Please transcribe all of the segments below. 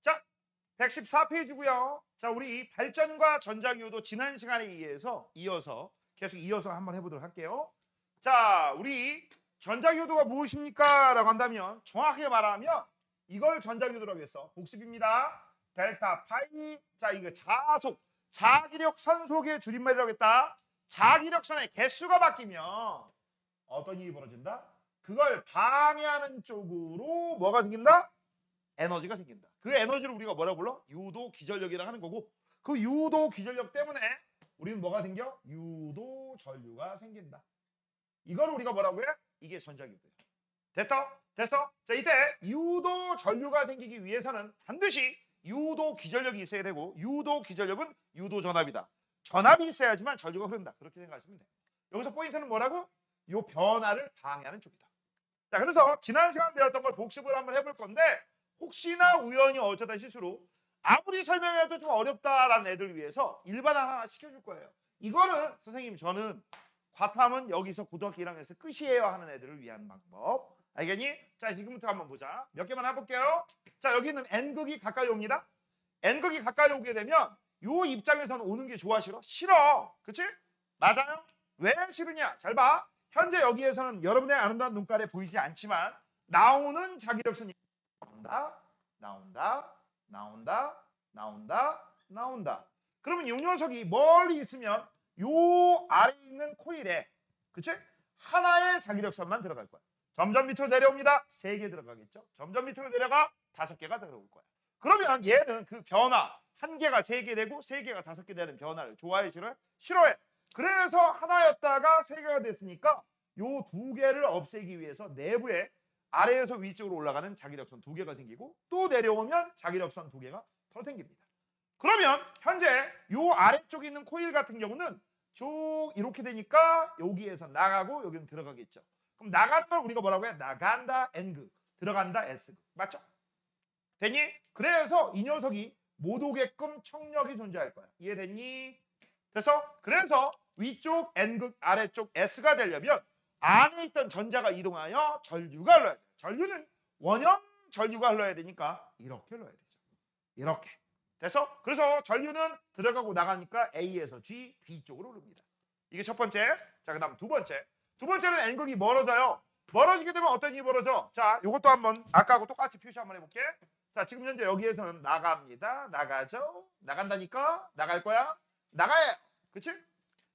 자, 114페이지고요. 자, 우리 발전과 전자기호도 지난 시간에 이어서 계속 이어서 한번 해보도록 할게요. 자, 우리 전자기호도가 무엇입니까? 라고 한다면 정확하게 말하면 이걸 전자기호도라고 해서 복습입니다. 델타 파이. 자, 이거 자속, 자기력 선속의 줄임말이라고 했다. 자기력선의 개수가 바뀌면 어떤 일이 벌어진다? 그걸 방해하는 쪽으로 뭐가 생긴다? 에너지가 생긴다. 그 에너지를 우리가 뭐라고 불러? 유도 기전력이라고 하는 거고, 그 유도 기전력 때문에 우리는 뭐가 생겨? 유도 전류가 생긴다. 이걸 우리가 뭐라고 해? 이게 전자기호도야. 됐어? 자, 이때 유도 전류가 생기기 위해서는 반드시 유도 기전력이 있어야 되고, 유도 기전력은 유도 전압이다. 전압이 있어야지만 전류가 흐른다. 그렇게 생각하시면 돼. 여기서 포인트는 뭐라고? 요 변화를 방해하는 쪽이다. 자, 그래서 지난 시간 배웠던 걸 복습을 한번 해볼 건데, 혹시나 우연히 어쩌다 실수로 아무리 설명해도 좀 어렵다라는 애들 위해서 일반 하나 시켜줄 거예요. 이거는 선생님 저는 과탐은 여기서 고등학교 1학년에서 끝이에요 하는 애들을 위한 방법. 알겠니? 자, 지금부터 한번 보자. 몇 개만 해볼게요. 자, 여기는 N극이 가까이 옵니다. N극이 가까이 오게 되면 요 입장에서는 오는 게 좋아 싫어? 싫어. 그치? 맞아요? 왜 싫으냐? 잘 봐. 현재 여기에서는 여러분의 아름다운 눈깔에 보이지 않지만 나오는 자기력선이 나온다. 그러면 이 녀석이 멀리 있으면 요 아래에 있는 코일에, 그치? 하나의 자기력선만 들어갈 거야. 점점 밑으로 내려옵니다. 3개 들어가겠죠? 점점 밑으로 내려가 5개가 들어올 거야. 그러면 얘는 그 변화, 1개가 3개 되고 3개가 5개 되는 변화를 좋아해, 싫어해? 싫어해. 그래서 하나였다가 3개가 됐으니까 요 2개를 없애기 위해서 내부에 아래에서 위쪽으로 올라가는 자기력선 2개가 생기고, 또 내려오면 자기력선 2개가 더 생깁니다. 그러면 현재 요 아래쪽에 있는 코일 같은 경우는 쭉 이렇게 되니까 여기에서 나가고 여기는 들어가겠죠. 그럼 나가는 걸 우리가 뭐라고 해? 나간다 N극, 들어간다 S극. 맞죠? 됐니? 그래서 이 녀석이 못 오게끔 청력이 존재할 거야. 이해됐니? 됐어? 그래서 위쪽 N극, 아래쪽 S가 되려면 안에 있던 전자가 이동하여 전류가 흘러야 돼. 전류는 원형 전류가 흘러야 되니까 이렇게 흘러야 되죠. 이렇게. 됐어? 그래서 전류는 들어가고 나가니까 A에서 G, B 쪽으로 흐릅니다. 이게 첫 번째. 자, 그 다음 두 번째. 두 번째는 N극이 멀어져요. 멀어지게 되면 어떤 일이 벌어져? 자, 이것도 한번 아까하고 똑같이 표시 한번 해볼게. 자, 지금 현재 여기에서는 나갑니다. 나가죠? 나간다니까? 나갈 거야? 나가요. 그치?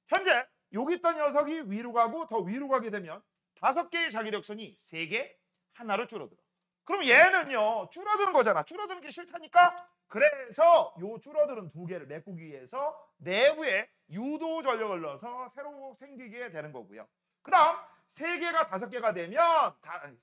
현재 여기 있던 녀석이 위로 가고 더 위로 가게 되면 5개의 자기력선이 3개 하나로 줄어들어. 그럼 얘는요 줄어드는 거잖아. 줄어드는 게 싫다니까. 그래서 요 줄어드는 2개를 메꾸기 위해서 내부에 유도 전력을 넣어서 새로 생기게 되는 거고요. 그 다음 3개가 5개가 되면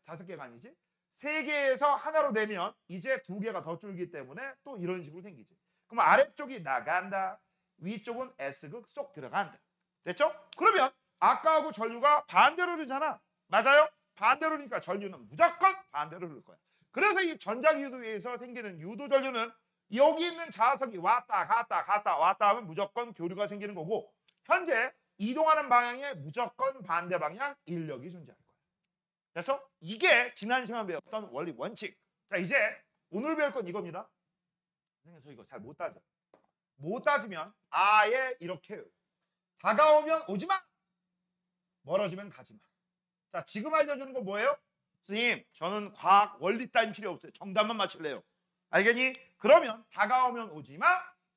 5개가 아니지, 3개에서 하나로 되면 이제 2개가 더 줄기 때문에 또 이런 식으로 생기지. 그럼 아래쪽이 나간다, 위쪽은 S극 쏙 들어간다. 됐죠? 그러면 아까하고 전류가 반대로 흐르잖아. 맞아요? 반대로 흐르니까 전류는 무조건 반대로 흐를 거야. 그래서 이 전자기호도에서 생기는 유도전류는 여기 있는 자석이 왔다 갔다 하면 무조건 교류가 생기는 거고, 현재 이동하는 방향에 무조건 반대 방향 인력이 존재할 거야. 그래서 이게 지난 시간 배웠던 원리 원칙. 자, 이제 오늘 배울 건 이겁니다. 선생님 저 이거 잘 못 따져. 못 따지면 아예 이렇게 다가오면 오지마, 멀어지면 가지마. 자, 지금 알려주는 건 뭐예요? 선생님 저는 과학 원리 따윈 필요 없어요. 정답만 맞출래요. 알겠니? 그러면 다가오면 오지마,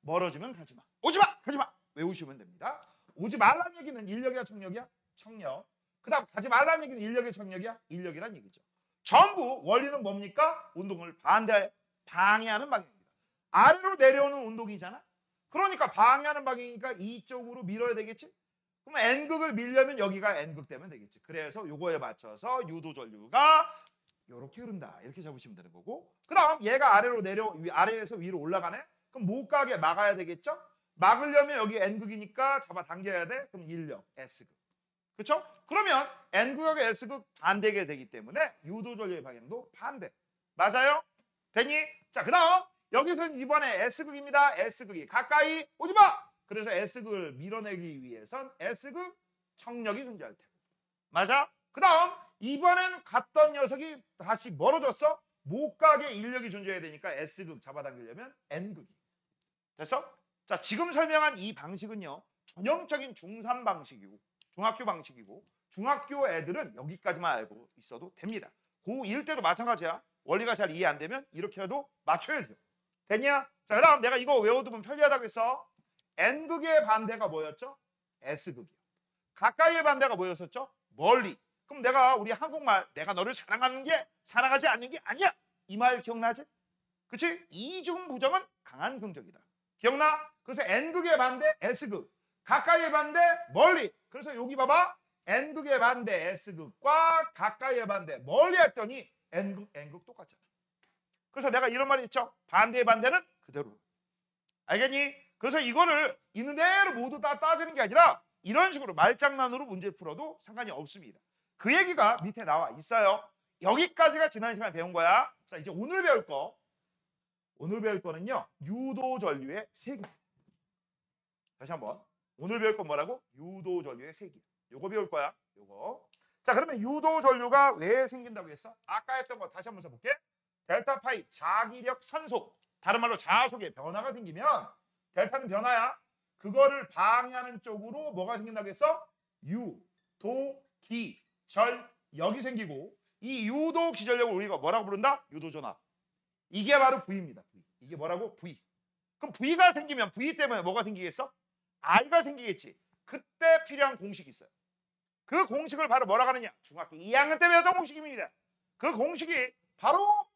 멀어지면 가지마. 오지마, 가지마 외우시면 됩니다. 오지 말라는 얘기는 인력이야 청력이야? 청력. 그 다음 가지 말라는 얘기는 인력이야 청력이야? 인력이란 얘기죠. 전부 원리는 뭡니까? 운동을 방해하는 방향입니다. 아래로 내려오는 운동이잖아. 그러니까 방해하는 방향이니까 이쪽으로 밀어야 되겠지? 그럼 N극을 밀려면 여기가 N극 되면 되겠지. 그래서 요거에 맞춰서 유도전류가 이렇게 흐른다. 이렇게 잡으시면 되는 거고, 그 다음 얘가 아래에서 위로 올라가네? 그럼 못 가게 막아야 되겠죠? 막으려면 여기 N극이니까 잡아당겨야 돼. 그럼 인력 S극. 그렇죠? 그러면 N극하고 S극 반대게 되기 때문에 유도전류의 방향도 반대. 맞아요? 되니? 자, 그 다음 여기서는 이번에 S극입니다. S극이 가까이 오지마! 그래서 S극을 밀어내기 위해선 S극 청력이 존재할 테고. 맞아? 그 다음 이번엔 갔던 녀석이 다시 멀어졌어? 못 가게 인력이 존재해야 되니까 S극 잡아당기려면 N극이. 됐어? 자, 지금 설명한 이 방식은요. 전형적인 중3 방식이고 중학교 방식이고 중학교 애들은 여기까지만 알고 있어도 됩니다. 고1 때도 마찬가지야. 원리가 잘 이해 안 되면 이렇게라도 맞춰야 돼요. 됐냐? 자, 그다음 내가 이거 외워두면 편리하다고 했어. N극의 반대가 뭐였죠? S극이요. 가까이의 반대가 뭐였었죠? 멀리. 그럼 내가 우리 한국말 내가 너를 사랑하는 게 사랑하지 않는 게 아니야. 이 말 기억나지? 그치? 이중 부정은 강한 긍정이다. 기억나? 그래서 N극의 반대 S극. 가까이의 반대 멀리. 그래서 여기 봐봐. N극의 반대 S극과 가까이의 반대 멀리 했더니 N극 똑같잖아. 그래서 내가 이런 말이 있죠. 반대의 반대는 그대로. 알겠니? 그래서 이거를 있는 대로 모두 다 따지는 게 아니라 이런 식으로 말장난으로 문제 풀어도 상관이 없습니다. 그 얘기가 밑에 나와 있어요. 여기까지가 지난 시간에 배운 거야. 자, 이제 오늘 배울 거. 오늘 배울 거는요. 유도전류의 세기. 다시 한번. 오늘 배울 건 뭐라고? 유도전류의 세기. 요거 배울 거야. 요거. 자, 그러면 유도전류가 왜 생긴다고 했어? 아까 했던 거 다시 한번 써볼게. 델타 파이 자기력 선속. 다른 말로 자속의 변화가 생기면 델타는 변화야. 그거를 방해하는 쪽으로 뭐가 생긴다고 했어? 유, 도, 기, 절, 역이 생기고 이 유도 기전력을 우리가 뭐라고 부른다? 유도전압. 이게 바로 V입니다. V. 이게 뭐라고? V. 그럼 V가 생기면 V 때문에 뭐가 생기겠어? I가 생기겠지. 그때 필요한 공식이 있어요. 그 공식을 바로 뭐라고 하느냐? 중학교 2학년 때 배웠던 공식입니다. 그 공식이 바로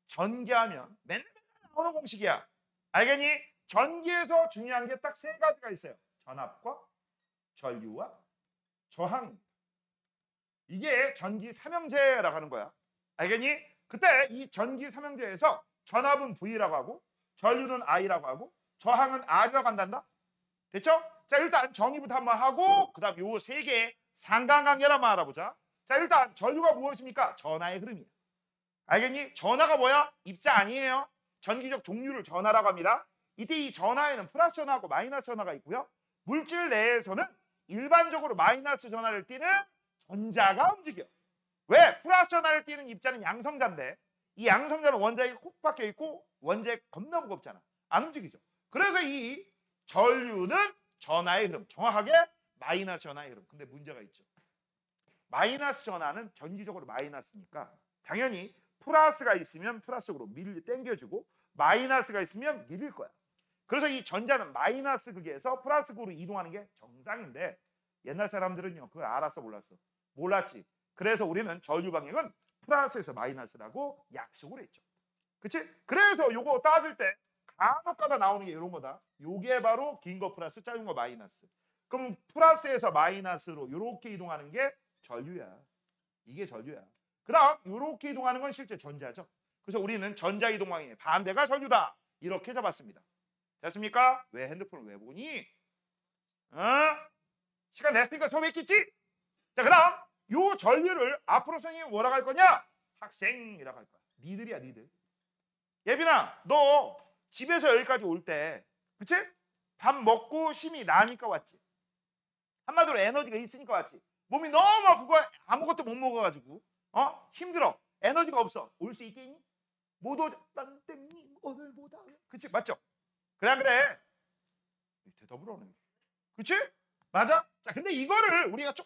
전기하면 맨날 나오는 공식이야. 알겠니? 전기에서 중요한 게 딱 세 가지가 있어요. 전압과 전류와 저항. 이게 전기 삼형제라고 하는 거야. 알겠니? 그때 이 전기 삼형제에서 전압은 V라고 하고 전류는 I라고 하고 저항은 R이라고 한단다. 됐죠? 자, 일단 정의부터 한번 하고 그 다음 요 세 개의 상관관계를 한번 알아보자. 자, 일단 전류가 무엇입니까? 전하의 흐름이야. 알겠니? 전하가 뭐야? 입자 아니에요. 전기적 종류를 전하라고 합니다. 이때 이 전하에는 플러스 전하하고 마이너스 전하가 있고요. 물질 내에서는 일반적으로 마이너스 전하를 띠는 전자가 움직여. 왜? 플러스 전하를 띠는 입자는 양성자인데 이 양성자는 원자에 콕 박혀 있고 원자에 겁나 무겁잖아. 안 움직이죠. 그래서 이 전류는 전하의 흐름. 정확하게 마이너스 전하의 흐름. 근데 문제가 있죠. 마이너스 전하는 전기적으로 마이너스니까 당연히 플러스가 있으면 플러스로 당겨주고 마이너스가 있으면 밀릴 거야. 그래서 이 전자는 마이너스 극에서 플러스 극으로 이동하는 게 정상인데 옛날 사람들은요 그걸 알았어 몰랐어? 몰랐지. 그래서 우리는 전류 방향은 플러스에서 마이너스라고 약속을 했죠. 그치? 그래서 요거 따질 때 간혹가다 나오는 게 이런 거다. 요게 바로 긴 거 플러스 짧은 거 마이너스. 그럼 플러스에서 마이너스로 요렇게 이동하는 게 전류야. 이게 전류야. 그 다음 요렇게 이동하는 건 실제 전자죠. 그래서 우리는 전자 이동 방향의 반대가 전류다. 이렇게 잡았습니다. 됐습니까? 왜 핸드폰을 왜 보니? 시간 냈으니까 소개했겠지? 자, 그 다음 요 전류를 앞으로 선생님이 뭐라고 할 거냐? 학생이라고 할 거야. 니들이야 니들. 예빈아 너 집에서 여기까지 올 때 그치? 밥 먹고 힘이 나니까 왔지. 한마디로 에너지가 있으니까 왔지. 몸이 너무 아프고 아무것도 못 먹어가지고 힘들어. 에너지가 없어. 올 수 있겠니? 못 오자. 난 때문에 오늘 못 와. 그치? 맞죠? 그래 안 그래? 대답을 하네. 그치? 맞아? 자, 근데 이거를 우리가 좀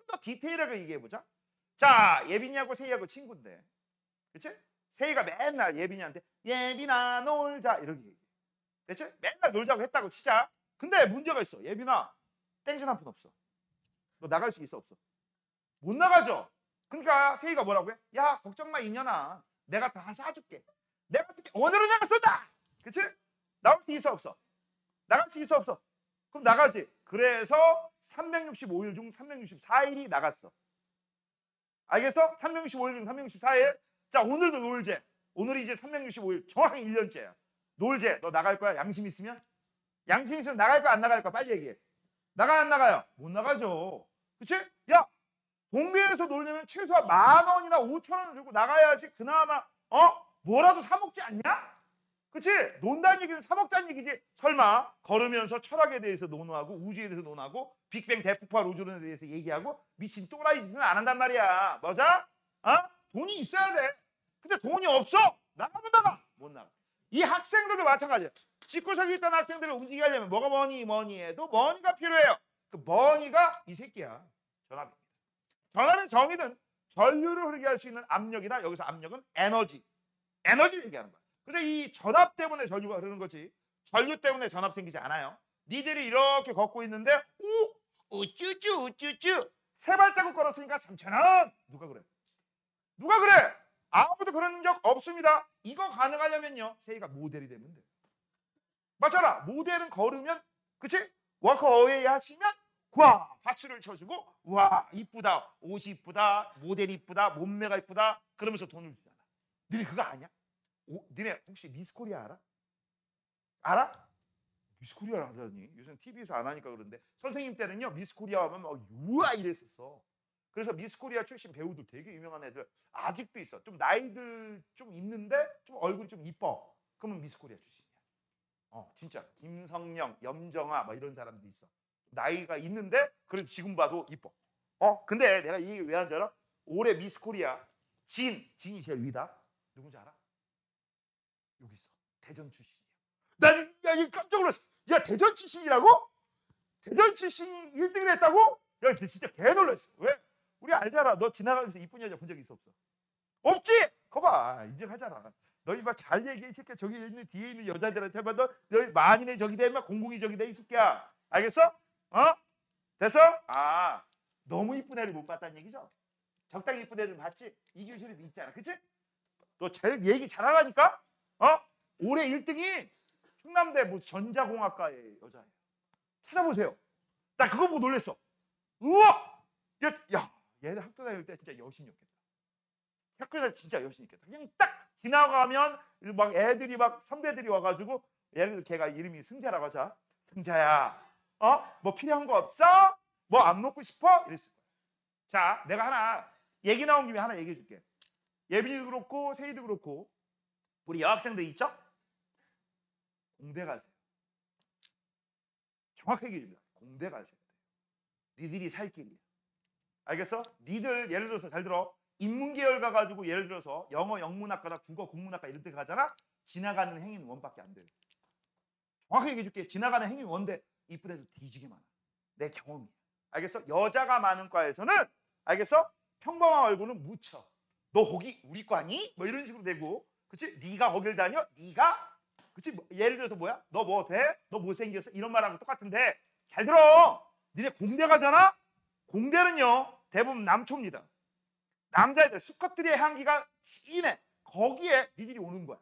더 디테일하게 얘기해보자. 자, 예빈이하고 세희하고 친구인데 그치? 세희가 맨날 예빈이한테 예빈아 놀자 이렇게 얘기해. 그치? 맨날 놀자고 했다고 치자. 근데 문제가 있어. 예빈아 땡전 한 푼 없어. 너 나갈 수 있어 없어? 못 나가죠? 그러니까 세희가 뭐라고 해? 야 걱정 마 이년아. 내가 다 사줄게. 내가 오늘은 내가 쏜다. 그치? 나올 수 있어 없어? 나갈 수 있어 없어? 그럼 나가지. 그래서 365일 중 364일이 나갔어. 알겠어? 365일 중 364일. 자, 오늘도 놀제. 오늘이 이제 365일 정확히 1년째야. 놀제. 너 나갈 거야? 양심 있으면? 양심 있으면 나갈 거야 안 나갈 거야? 빨리 얘기해. 나가 안 나가요? 못 나가죠. 그치? 야 동네에서 놀려면 최소한 10,000원이나 5,000원을 들고 나가야지 그나마 뭐라도 사 먹지 않냐? 그치? 논다는 얘기는 사 먹자는 얘기지. 설마 걸으면서 철학에 대해서 논하고 우주에 대해서 논하고 빅뱅 대폭발 우주론에 대해서 얘기하고 미친 또라이 짓은 안 한단 말이야. 맞아? 돈이 있어야 돼. 근데 돈이 없어. 나가면 나가. 못 나가. 이 학생들도 마찬가지야. 집구석에 있던 학생들을 움직이게 하려면 뭐가 뭐니 해도 머니가 필요해요. 그 머니가 이 새끼야. 전압입니다. 전압은 정의는 전류를 흐르게 할 수 있는 압력이나 여기서 압력은 에너지. 에너지 얘기하는 거야. 그래서 이 전압 때문에 전류가 흐르는 거지. 전류 때문에 전압 생기지 않아요. 니들이 이렇게 걷고 있는데 우쭈쭈 세 발자국 걸었으니까 3,000원. 누가 그래? 누가 그래? 아무도 그런 적 없습니다. 이거 가능하려면요. 세이가 모델이 되면 돼. 맞잖아. 모델은 걸으면 그치? 워커어웨이 하시면 와 박수를 쳐주고 와 이쁘다. 옷이 이쁘다. 모델이 이쁘다. 몸매가 이쁘다. 그러면서 돈을 주잖아. 니네 그거 아니야? 니네 혹시 미스코리아 알아? 알아? 미스코리아 하다니 요즘 TV에서 안 하니까 그런데 선생님 때는요 미스코리아 하면 막 우와 이랬었어. 그래서 미스코리아 출신 배우들 되게 유명한 애들 아직도 있어. 좀 나이들 좀 있는데 좀 얼굴이 좀 이뻐. 그러면 미스코리아 출신이야. 진짜 김성령, 염정아 뭐 이런 사람들이 있어. 나이가 있는데 그래도 지금 봐도 이뻐. 근데 내가 이 얘기 왜 하는 줄 알아? 올해 미스코리아 진이 제일 위다. 누군지 알아? 여기 있어. 대전 출신이야. 나는 야 이거 깜짝 놀랐어. 야 대전 출신이라고? 대전 출신이 1등을 했다고? 야 진짜 개 놀랐어. 왜? 우리 알잖아. 너 지나가면서 이쁜 여자 본 적 있어 없어? 없지? 거봐 인정하잖아. 너 이봐 잘 얘기해. 이 새끼야. 저기 있는 뒤에 있는 여자들한테 해봐. 너 만인의 적이 돼. 공공이 적이 돼. 이 새끼야. 알겠어? 됐어? 너무 이쁜 애를 못 봤다는 얘기죠? 적당히 이쁜 애를 봤지? 이규철이도 있잖아. 그치? 너 잘 얘기 잘하라니까? 올해 1등이 충남대 뭐 전자공학과의 여자예요. 찾아보세요. 나 그거 보고 놀랬어. 우와! 야, 얘네 학교 다닐 때 진짜 여신이었겠다. 학교 다닐 때 진짜 여신이었겠다. 그냥 딱 지나가면 막 애들이 막 선배들이 와가지고 예를 들어 걔가 이름이 승자라고 하자. 승자야, 뭐 필요한 거 없어? 뭐 안 먹고 싶어? 이랬을 거야. 자, 내가 하나 얘기 나온 김에 하나 얘기해 줄게. 예빈이도 그렇고 세희도 그렇고 우리 여학생들 있죠? 공대 가세요. 정확하게 얘기합니다. 공대 가셔야 돼요. 니들이 살 길이야. 알겠어? 니들 예를 들어서 잘 들어. 인문계열 가가지고 예를 들어서 영어 영문학과나 국어 국문학과 이런 데 가잖아. 지나가는 행위는 원밖에 안 돼요. 정확하게 얘기해 줄게. 지나가는 행위 원데 이쁜 애들 뒤지게 많아. 내 경험이야. 알겠어? 여자가 많은 과에서는 알겠어? 평범한 얼굴은 묻혀. 너 거기 우리 과니? 뭐 이런 식으로 되고, 그치? 네가 거길 다녀? 네가? 그치? 예를 들어서 뭐야? 너 뭐 돼? 너 못생겼어? 이런 말하고 똑같은데 잘 들어. 니네 공대 가잖아? 공대는요 대부분 남초입니다. 남자애들 수컷들의 향기가 진해. 거기에 니들이 오는 거야.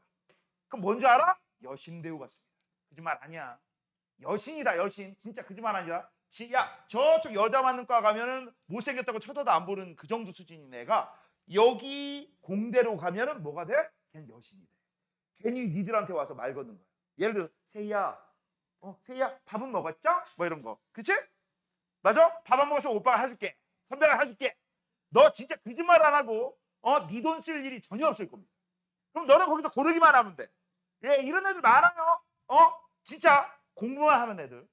그럼 뭔지 알아? 여신대우 같습니다. 거짓말 아니야. 여신이다 여신. 진짜 거짓말 아니다. 야 저쪽 여자 맞는 과 가면은 못생겼다고 쳐다도 안 보는 그 정도 수준인 애가 여기 공대로 가면은 뭐가 돼? 걔는 여신이 돼. 괜히 니들한테 와서 말 거는 거야. 예를 들어 세희야, 세희야 밥은 먹었죠? 뭐 이런 거. 그치? 맞아? 밥 안 먹어서 오빠가 해줄게. 선배가 해줄게. 너 진짜 거짓말 안 하고 네 돈 쓸 일이 전혀 없을 겁니다. 그럼 너는 거기서 고르기만 하면 돼. 예, 이런 애들 많아요. 진짜 공부만 하는 애들.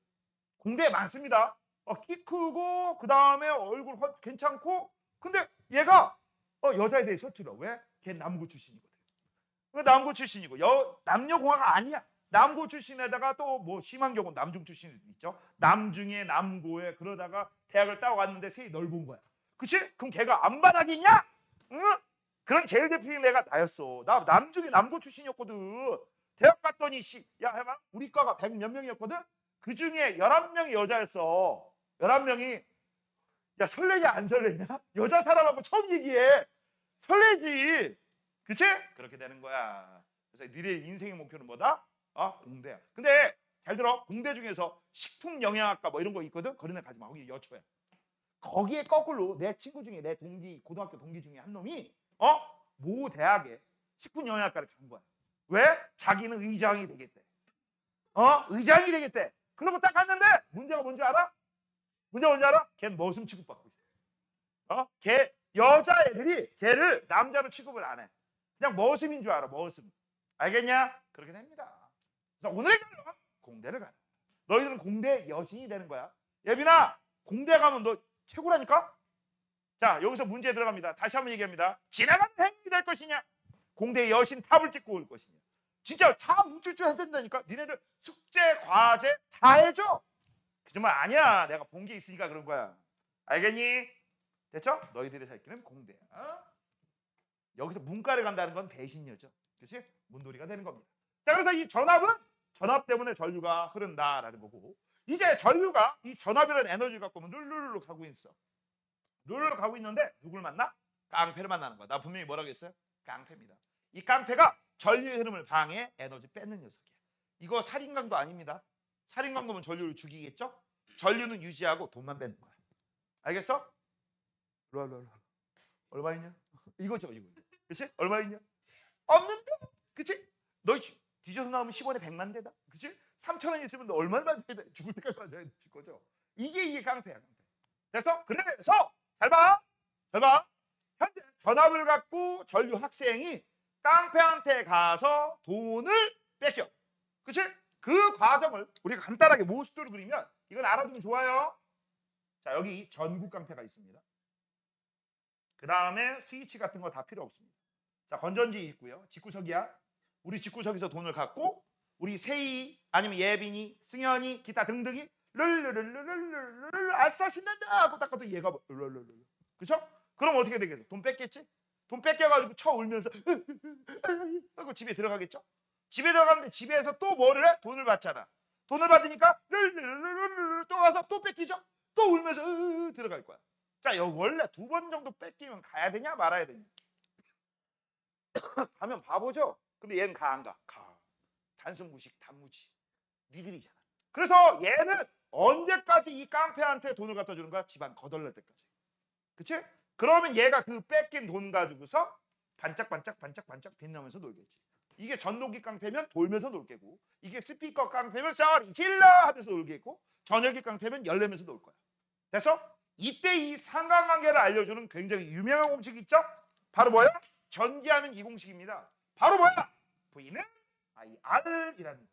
공대에 많습니다. 키 크고 그 다음에 얼굴 괜찮고 근데 얘가 여자에 대해 서툴러. 왜? 걔 남고 출신이거든. 남고 출신이고 남녀공학가 아니야. 남고 출신에다가 또 뭐 심한 경우 남중 출신도 있죠. 남중에 남고에 그러다가 대학을 따고 갔는데 세이 넓은 거야. 그치? 그럼 걔가 안 바닥이냐? 응? 그런 제일 대표적인 애가 나였어. 나 남중에 남고 출신이었거든. 대학 갔더니 야 해봐. 우리 과가 100 몇 명이었거든. 그 중에 11명이 여자였어. 11명이 야 설레냐 안 설레냐? 여자 사람하고 처음 얘기해. 설레지. 그치? 그렇게 되는 거야. 그래서 니네 인생의 목표는 뭐다? 공대야. 근데 잘 들어. 공대 중에서 식품영양학과 뭐 이런 거 있거든. 그런 데 가지 마. 거기 여초야. 거기에 거꾸로 내 친구 중에 내 고등학교 동기 중에 한 놈이 모 대학에 식품영양학과를 간 거야. 왜? 자기는 의장이 되겠대. 의장이 되겠대. 그러고 딱 갔는데 문제가 뭔지 알아? 문제가 뭔지 알아? 걔는 머슴 취급받고 있어. 걔 여자애들이 걔를 남자로 취급을 안 해. 그냥 머슴인 줄 알아. 머슴. 알겠냐? 그렇게 됩니다. 그래서 오늘의 결론 공대를 가라. 너희들은 공대 여신이 되는 거야. 예빈아 공대 가면 너 최고라니까? 자 여기서 문제 들어갑니다. 다시 한번 얘기합니다. 지나가는 행위 될 것이냐? 공대의 여신 탑을 찍고 올 것이냐. 진짜 다 우쭈쭈 해준다니까. 니네들 숙제, 과제 다 해줘. 그정말 아니야. 내가 본 게 있으니까 그런 거야. 알겠니? 됐죠? 너희들의 살 길은 공대야. 여기서 문과를 간다는 건 배신녀죠. 그렇지? 문돌이가 되는 겁니다. 자, 그래서 이 전압은 전압 때문에 전류가 흐른다라는 거고, 이제 전류가 이 전압이라는 에너지를 갖고 오면 룰루루루 가고 있어. 룰루루 가고 있는데 누굴 만나? 깡패를 만나는 거야. 나 분명히 뭐라고 했어요? 깡패입니다. 이 깡패가 전류의 흐름을 방해해 에너지 뺏는 녀석이야. 이거 살인강도 아닙니다. 살인강도면 전류를 죽이겠죠? 전류는 유지하고 돈만 뺏는 거야. 알겠어? 랄랄라. 얼마 있냐? 이거죠, 이거. 그치? 얼마 있냐? 없는데? 그치? 너 뒤져서 나오면 10원에 100만 대다. 그치? 3,000원 있으면 너 얼마나 줘야 돼? 죽을 때까지 맞아야 될 거죠. 이게 깡패야, 깡패. 됐어? 그래서 잘 봐. 잘 봐. 현재 전압을 갖고 전류 학생이 깡패한테 가서 돈을 뺏겨. 그치? 그 과정을 우리가 간단하게 모습도를 그리면 이건 알아두면 좋아요. 자, 여기 전구 깡패가 있습니다. 그 다음에 스위치 같은 거 다 필요 없습니다. 자, 건전지 있고요. 집구석이야. 우리 집구석에서 돈을 갖고 우리 세희 아니면 예빈이, 승현이, 기타 등등이 르르르르르르르 아싸 신난다 하고 딱 가도 얘가 르르르르. 그렇죠? 그럼 어떻게 되겠어? 돈 뺏겠지? 돈 뺏겨가지고 쳐 울면서 하고 집에 들어가겠죠? 집에 들어가는데 집에서 또 뭐를 해? 돈을 받잖아. 돈을 받으니까 르르르르르 또 가서 또 뺏기죠? 또 울면서 들어갈 거야. 자, 여기 원래 2번 정도 뺏기면 가야 되냐 말아야 되냐? 가면 바보죠? 근데 얘는 가 안 가? 가. 단순 무식, 단무지. 니들이잖아. 그래서 얘는 언제까지 이 깡패한테 돈을 갖다 주는 거야? 집안 거덜날 때까지. 그치? 그러면 얘가 그 뺏긴 돈 가지고서 반짝반짝 빛나면서 놀겠지. 이게 전동기 깡패면 돌면서 놀겠고, 이게 스피커 깡패면 소리 질러 하면서 놀겠고, 전열기 깡패면 열내면서 놀 거야. 됐어? 이때 이 상관관계를 알려주는 굉장히 유명한 공식 있죠? 바로 뭐야? 전기하면 이 공식입니다. 바로 뭐야? V는 IR이라는 거죠.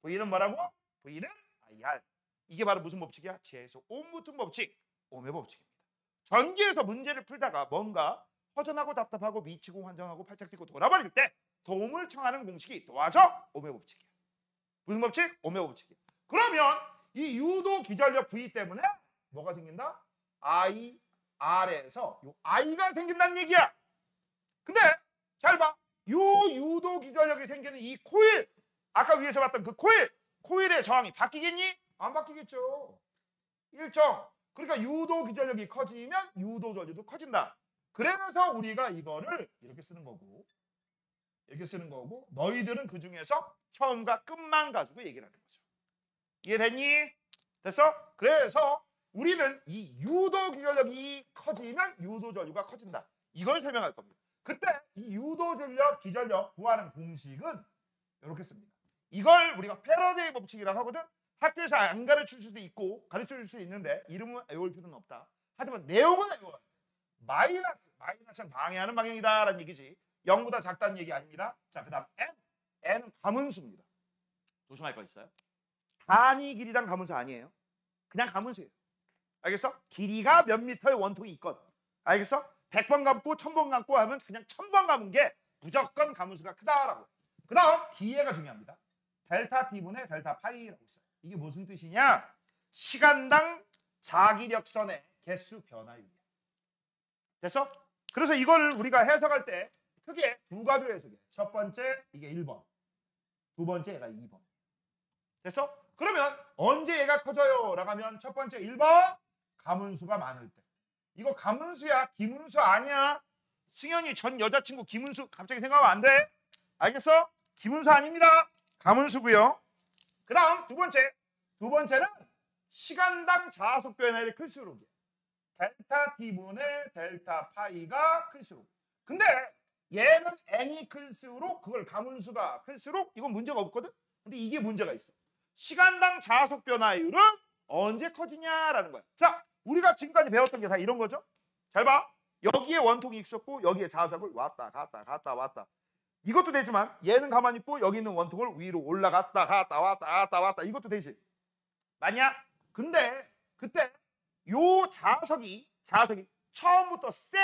V는 뭐라고? V는 IR. 이게 바로 무슨 법칙이야? 제에서 옴 붙은 법칙, 옴의 법칙입니다. 전기에서 문제를 풀다가 뭔가 허전하고 답답하고 미치고 환장하고 팔짝 뛰고 돌아버릴 때 도움을 청하는 공식이 도와줘. 옴의 법칙이야. 무슨 법칙? 옴의 법칙이야. 그러면 이 유도 기전력 V 때문에 뭐가 생긴다? IR에서 요 I가 생긴다는 얘기야. 근데 잘 봐. 요 유도 기전력이 생기는 이 코일, 아까 위에서 봤던 그 코일의 저항이 바뀌겠니? 안 바뀌겠죠. 일정. 그러니까 유도 기전력이 커지면 유도 전류도 커진다. 그러면서 우리가 이거를 이렇게 쓰는 거고, 이렇게 쓰는 거고, 너희들은 그 중에서 처음과 끝만 가지고 얘기를 하는 거죠. 이해됐니? 됐어? 그래서 우리는 이 유도 기전력이 커지면 유도 전류가 커진다. 이걸 설명할 겁니다. 그때 이 유도 전력, 기전력 구하는 공식은 이렇게 씁니다. 이걸 우리가 패러데이 법칙이라고 하거든. 학교에서 안 가르칠 수도 있고 가르쳐 줄 수 있는데 이름은 외울 필요는 없다. 하지만 내용은 외워야 돼. 마이너스는 방해하는 방향이다라는 얘기지. 0보다 작다는 얘기 아닙니다. 자, 그 다음 n은 가문수입니다. 조심할 거 있어요. 단위 길이당 가문수 아니에요. 그냥 가문수예요. 알겠어? 길이가 몇 미터의 원통이 있건. 알겠어? 100번 감고 1000번 감고 하면 그냥 1000번 감은 게 무조건 가문수가 크다라고. 그 다음 D가 중요합니다. 델타 T분의 델타 파이라고 있어요. 이게 무슨 뜻이냐? 시간당 자기력선의 개수 변화율이야. 됐어? 그래서 이걸 우리가 해석할 때 크게 두 가지로 해석해. 첫 번째 이게 1번, 두 번째 얘가 2번. 됐어? 그러면 언제 얘가 커져요? 라고 하면 첫 번째 1번 가문수가 많을 때. 이거 가문수야, 기문수 아니야. 승현이 전 여자친구 기문수 갑자기 생각하면 안 돼. 알겠어? 기문수 아닙니다. 가문수고요. 그 다음 두 번째는 시간당 자속 변화율이 클수록 델타 T분의 델타 파이가 클수록. 근데 얘는 n이 클수록, 그걸 가문수가 클수록 이건 문제가 없거든. 근데 이게 문제가 있어. 시간당 자속 변화율은 언제 커지냐라는 거야. 자, 우리가 지금까지 배웠던 게 다 이런 거죠. 잘 봐. 여기에 원통이 있었고 여기에 자석을 왔다 갔다 이것도 되지만 얘는 가만히 있고 여기 있는 원통을 위로 올라갔다 왔다 이것도 되지. 맞냐? 근데 그때 요 자석이 처음부터 세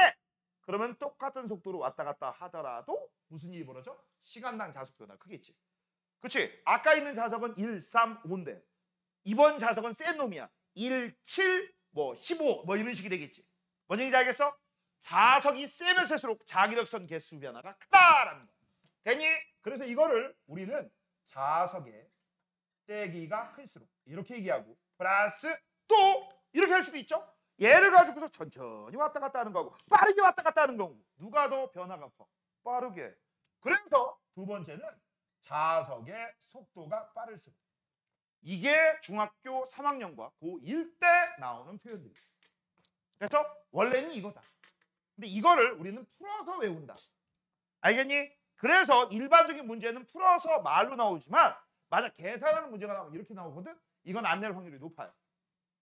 그러면 똑같은 속도로 왔다 갔다 하더라도 무슨 일이 벌어져? 시간당 자속 변화 크겠지. 그치? 아까 있는 자석은 1, 3, 5인데 이번 자석은 센 놈이야. 1, 7, 15 이런 식이 되겠지. 뭔 얘기인지 알겠어? 자석이 세면 세수록 자기력선 개수 변화가 크다라는 거야. 되니? 그래서 이거를 우리는 자석의 세기가 클수록 이렇게 얘기하고 플러스 또 이렇게 할 수도 있죠. 얘를 가지고서 천천히 왔다 갔다 하는 거고 빠르게 왔다 갔다 하는 거고 누가 더 변화가 커? 빠르게. 그래서 두 번째는 자석의 속도가 빠를수록. 이게 중학교 3학년과 고1 때 나오는 표현들이에요. 그래서 원래는 이거다. 근데 이거를 우리는 풀어서 외운다. 알겠니? 그래서 일반적인 문제는 풀어서 말로 나오지만 맞아 계산하는 문제가 나오면 이렇게 나오거든. 이건 안 낼 확률이 높아요.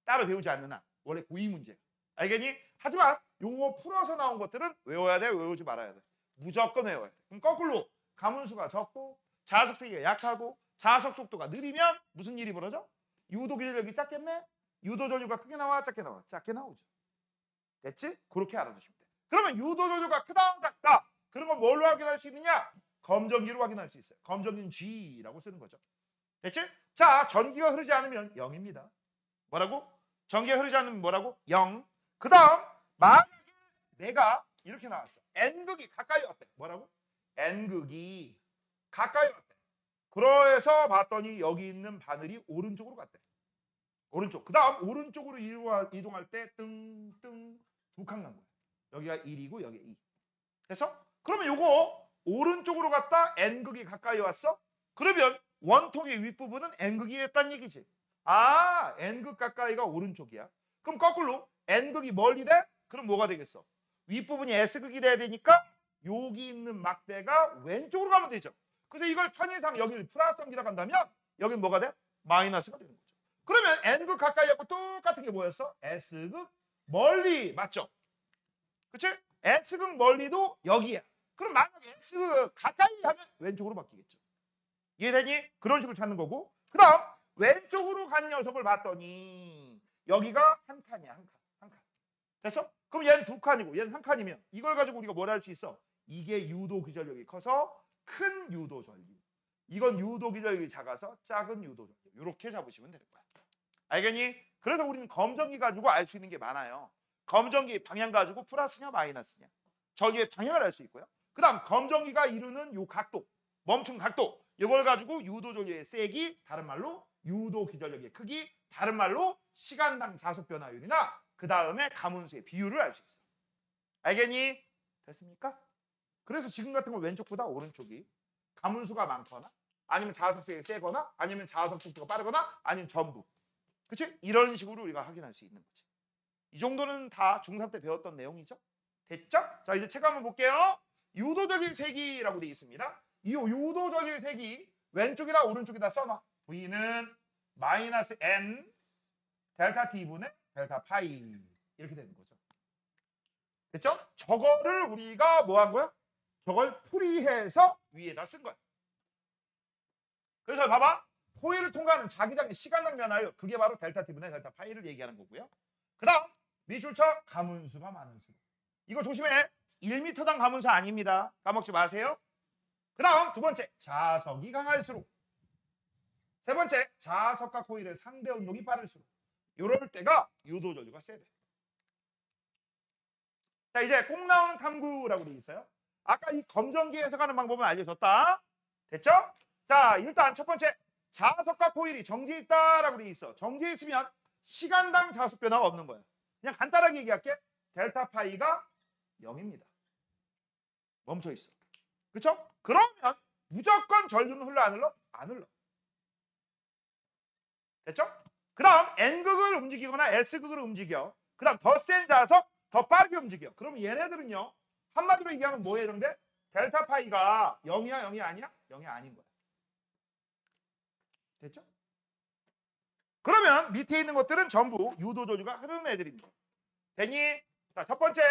따로 배우지 않는 한. 원래 고2 문제. 알겠니? 하지만 용어 풀어서 나온 것들은 외워야 돼, 외우지 말아야 돼. 무조건 외워야 돼. 그럼 거꾸로 가문수가 적고 자석 세기가 약하고 자석 속도가 느리면 무슨 일이 벌어져? 유도 기절력이 작겠네? 유도 저주가 크게 나와, 작게 나와? 작게 나오죠. 됐지? 그렇게 알아두시면 돼. 그러면 유도 저주가 크다, 작다. 그런 건 뭘로 확인할 수 있느냐? 검전기로 확인할 수 있어요. 검전기는 G라고 쓰는 거죠. 됐지? 자, 전기가 흐르지 않으면 0입니다. 뭐라고? 전기가 흐르지 않으면 뭐라고? 0. 그 다음 만약에 내가 이렇게 나왔어. N극이 가까이 왔대. 뭐라고? N극이 가까이 왔대. 그래서 봤더니 여기 있는 바늘이 오른쪽으로 갔대. 오른쪽. 그 다음 오른쪽으로 이동할 때 뜬뜬 두 칸 간 거야. 여기가 1이고 여기 2. 그래서 그러면 요거 오른쪽으로 갔다 N극이 가까이 왔어? 그러면 원통의 윗부분은 N극이 했다는 얘기지. 아, N극 가까이가 오른쪽이야. 그럼 거꾸로 N극이 멀리 돼? 그럼 뭐가 되겠어? 윗부분이 S극이 돼야 되니까 여기 있는 막대가 왼쪽으로 가면 되죠. 그래서 이걸 편의상 여기를 플러스 넘기라고 한다면 여기는 뭐가 돼? 마이너스가 되는 거죠. 그러면 N극 가까이 하고 똑같은 게 뭐였어? S극 멀리. 맞죠? 그치? S극 멀리도 여기야. 그럼 만약에 S극 가까이 하면 왼쪽으로 바뀌겠죠. 이해되니? 그런 식으로 찾는 거고. 그 다음 왼쪽으로 간 녀석을 봤더니 여기가 한 칸이야. 한 칸. 됐어? 그럼 얘는 두 칸이고 얘는 한 칸이면 이걸 가지고 우리가 뭘 할 수 있어? 이게 유도 기절력이 커서 큰 유도 전류. 이건 유도 기절력이 작아서 작은 유도 전류. 이렇게 잡으시면 되는 거야. 알겠니? 그래서 우리는 검정기 가지고 알 수 있는 게 많아요. 검정기 방향 가지고 플러스냐 마이너스냐. 전류의 방향을 알 수 있고요. 그 다음 검정기가 이루는 요 각도, 멈춘 각도. 이걸 가지고 유도 전류의 세기, 다른 말로 유도 기절력의 크기, 다른 말로 시간당 자속 변화율이나 그 다음에 가문수의 비율을 알 수 있어. 알겠니? 됐습니까? 그래서 지금 같은 건 왼쪽보다 오른쪽이 가문수가 많거나 아니면 자석세가 세거나 아니면 자석 속도가 빠르거나 아니면 전부. 그치? 이런 식으로 우리가 확인할 수 있는 거지. 이 정도는 다 중3 때 배웠던 내용이죠. 됐죠? 자, 이제 책 한번 볼게요. 유도적인 세기라고 되어 있습니다. 이 유도적인 세기 왼쪽이다 오른쪽이다 써놔. V는 마이너스 N 델타 T분의 델타 파이 이렇게 되는 거죠. 됐죠? 저거를 우리가 뭐 한 거야? 저걸 풀이해서 위에다 쓴 거야. 그래서 봐봐. 코일을 통과하는 자기장의 시간당 변화율. 그게 바로 델타 T분의 델타 파이를 얘기하는 거고요. 그 다음 밑줄쳐 가문수가 많은 수. 이거 조심해. 1m당 가문수 아닙니다. 까먹지 마세요. 그 다음 두 번째 자석이 강할수록. 세 번째 자석과 코일의 상대 운동이 빠를수록. 이럴 때가 유도 전류가 세대. 자, 이제 꼭 나오는 탐구라고 되어 있어요. 아까 이 검정기 해석하는 방법은 알려줬다. 됐죠? 자, 일단 첫 번째 자석과 코일이 정지해 있다라고 되어 있어. 정지해 있으면 시간당 자속 변화가 없는 거야. 그냥 간단하게 얘기할게. 델타 파이가 0입니다. 멈춰 있어. 그렇죠? 그러면 무조건 전류는 흘러 안 흘러? 안 흘러. 됐죠? 그 다음 N극을 움직이거나 S극을 움직여. 그 다음 더 센 자석, 더 빠르게 움직여. 그럼 얘네들은요. 한마디로 얘기하면 뭐에 해당돼? 델타 파이가 0이야? 0이 아니야? 0이 아닌 거야. 됐죠? 그러면 밑에 있는 것들은 전부 유도 전류가 흐르는 애들입니다. 됐니? 자, 첫 번째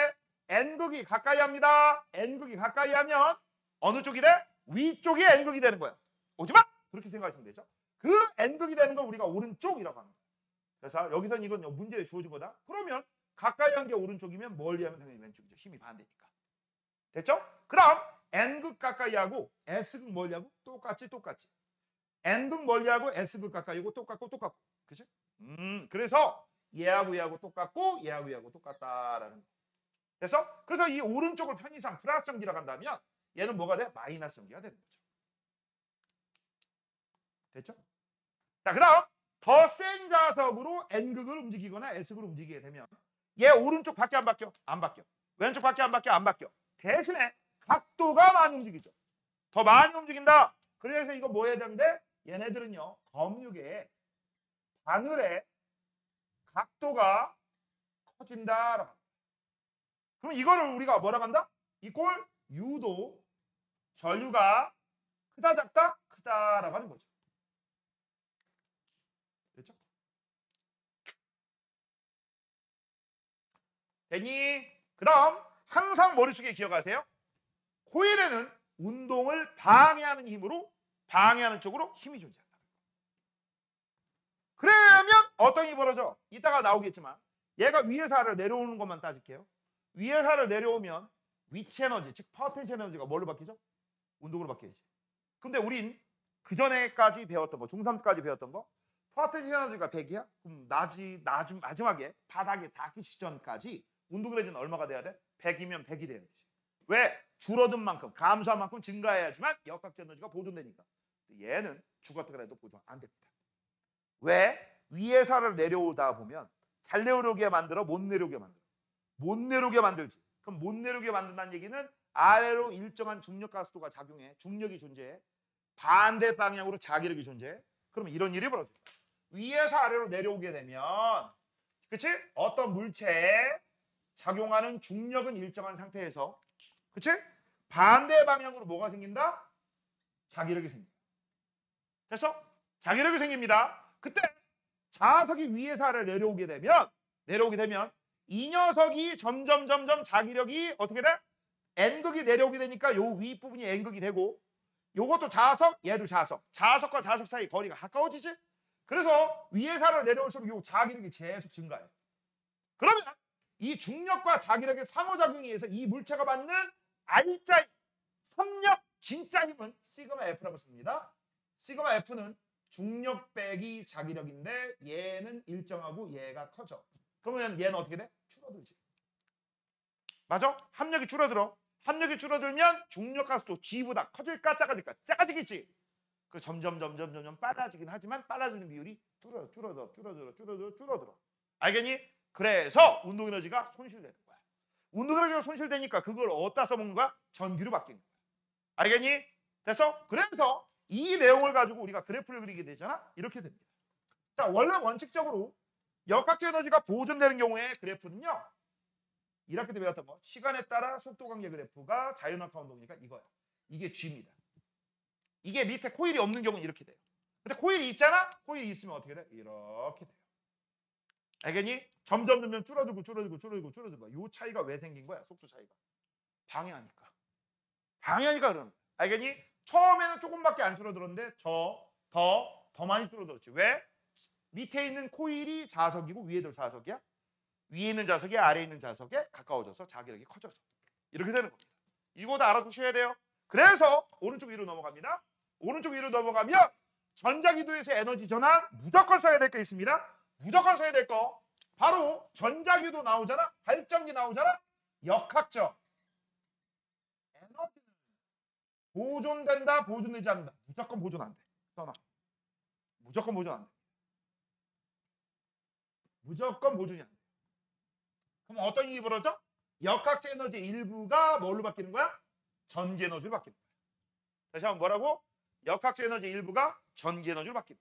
N극이 가까이 합니다. N극이 가까이 하면 어느 쪽이 돼? 위쪽이 N극이 되는 거야. 오지마! 그렇게 생각하시면 되죠. 그 N극이 되는 걸 우리가 오른쪽이라고 합니다. 그래서 여기서는 이건 문제에 주어진 거다. 그러면 가까이 한 게 오른쪽이면 멀리 하면 당연히 왼쪽이죠. 힘이 반대니까. 됐죠? 그 다음 N극 가까이하고 S극 멀리하고 똑같지. N극 멀리하고 S극 가까이고 똑같고. 그치? 그래서 얘하고 얘하고 똑같고 얘하고 얘하고 똑같다라는 거. 그래서 이 오른쪽을 편의상 플러스 전기라고 한다면 얘는 뭐가 돼? 마이너스 전기가 되는 거죠. 됐죠? 자, 그다음 더 센 자석으로 N극을 움직이거나 S극을 움직이게 되면 얘 오른쪽 바뀌어 안 바뀌어? 안 바뀌어. 왼쪽 바뀌어 안 바뀌어? 안 바뀌어. 대신에 각도가 많이 움직이죠. 더 많이 움직인다. 그래서 이거 뭐 해야 되는데 얘네들은요 검육의 바늘의 각도가 커진다라고 합니다. 그럼 이거를 우리가 뭐라고 한다? 이꼴 유도 전류가 크다 작다? 크다라고 하는 거죠. 됐죠? 됐니? 그럼 항상 머릿속에 기억하세요. 코일에는 운동을 방해하는 힘으로 방해하는 쪽으로 힘이 존재한다. 그러면 어떤 일이 벌어져? 이따가 나오겠지만 얘가 위에서 아래로 내려오는 것만 따질게요. 위에서 아래로 내려오면 위치 에너지, 즉 파워텐션 에너지가 뭘로 바뀌죠? 운동으로 바뀌지. 근데 우린 그 전에까지 배웠던 거, 중3 때까지 배웠던 거 파워텐션 에너지가 100이야? 그럼 마지막에 바닥에 닿기 직전까지 운동 에너지는 얼마가 돼야 돼? 100이면 100이 돼야 되지. 왜? 줄어든 만큼, 감소한 만큼 증가해야지만 역학적 에너지가 보존되니까. 얘는 죽었다 그래도 보존 안 됩니다. 왜? 위에서 아래로 내려오다 보면 잘 내려오게 만들어 못 내려오게 만들어. 못 내려오게 만들지. 그럼 못 내려오게 만든다는 얘기는 아래로 일정한 중력 가속도가 작용해. 중력이 존재해. 반대 방향으로 자기력이 존재해. 그럼 이런 일이 벌어져요. 위에서 아래로 내려오게 되면 그치? 어떤 물체에 작용하는 중력은 일정한 상태에서 그치? 반대 방향으로 뭐가 생긴다? 자기력이 생긴다. 그래서 자기력이 생깁니다. 그때 자석이 위에서 아래로 내려오게 되면 이 녀석이 점점 자기력이 어떻게 돼? N극이 내려오게 되니까 요 윗부분이 N극이 되고 요것도 자석, 얘도 자석. 자석과 자석 사이 거리가 가까워지지? 그래서 위에서 아래로 내려올수록 요 자기력이 계속 증가해. 그러면 이 중력과 자기력의 상호작용에 의해서 이 물체가 받는 R자 협력 진짜 힘은 시그마 F라고 씁니다. 시그마 F는 중력 빼기 자기력인데 얘는 일정하고 얘가 커져. 그러면 얘는 어떻게 돼? 줄어들지. 맞아? 합력이 줄어들어. 합력이 줄어들면 중력 가속도 G보다 커질까 작아질까? 작아지겠지. 그 점점 빨라지긴 하지만 빨라지는 비율이 줄어들어. 알겠니? 그래서 운동 에너지가 손실되는 거야. 운동 에너지가 손실되니까 그걸 어디다 써먹는 거야? 전기로 바뀌는 거야. 알겠니? 됐어? 그래서 이 내용을 가지고 우리가 그래프를 그리게 되잖아? 이렇게 됩니다. 자, 원래 원칙적으로 역학적 에너지가 보존되는 경우에 그래프는요. 이렇게 배웠던 거. 시간에 따라 속도 관계 그래프가 자연학화 운동이니까 이거야. 이게 G입니다. 이게 밑에 코일이 없는 경우는 이렇게 돼요. 근데 코일이 있잖아? 코일이 있으면 어떻게 돼? 이렇게 돼요. 알겠니? 점점 줄어들고. 이 차이가 왜 생긴 거야? 속도 차이가. 방해하니까 그러는 거야. 알겠니? 처음에는 조금밖에 안 줄어들었는데 더 많이 줄어들었지. 왜? 밑에 있는 코일이 자석이고 위에도 자석이야. 위에 있는 자석이 아래에 있는 자석에 가까워져서 자기력이 커져서 이렇게 되는 겁니다. 이거 다 알아두셔야 돼요. 그래서 오른쪽 위로 넘어갑니다. 오른쪽 위로 넘어가면 전자기도에서 에너지 전환 무조건 써야 될 게 있습니다. 무조건 써야 될 거 바로 전자기도 나오잖아. 발전기 나오잖아. 역학적 에너지는 보존된다, 보존되지 않는다. 무조건 보존 안 돼. 써놔. 무조건 보존 안 돼. 무조건 보존이 안 돼. 그럼 어떤 일이 벌어져? 역학적 에너지 일부가 뭘로 바뀌는 거야? 전기 에너지로 바뀌는 거야. 다시 한번 뭐라고? 역학적 에너지 일부가 전기 에너지로 바뀝니다.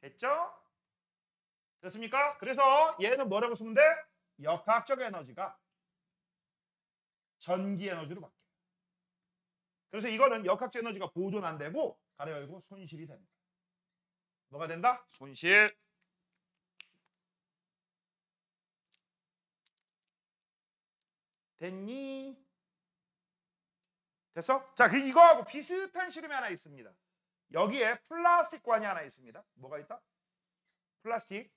됐죠? 됐습니까? 그래서 얘는 뭐라고 쓰면 돼? 역학적 에너지가 전기 에너지로 바뀌어요. 그래서 이거는 역학적 에너지가 보존 안 되고 가로 열고 손실이 됩니다. 뭐가 된다? 손실. 됐니? 됐어? 자, 이거하고 비슷한 실험이 하나 있습니다. 여기에 플라스틱 관이 하나 있습니다. 뭐가 있다? 플라스틱.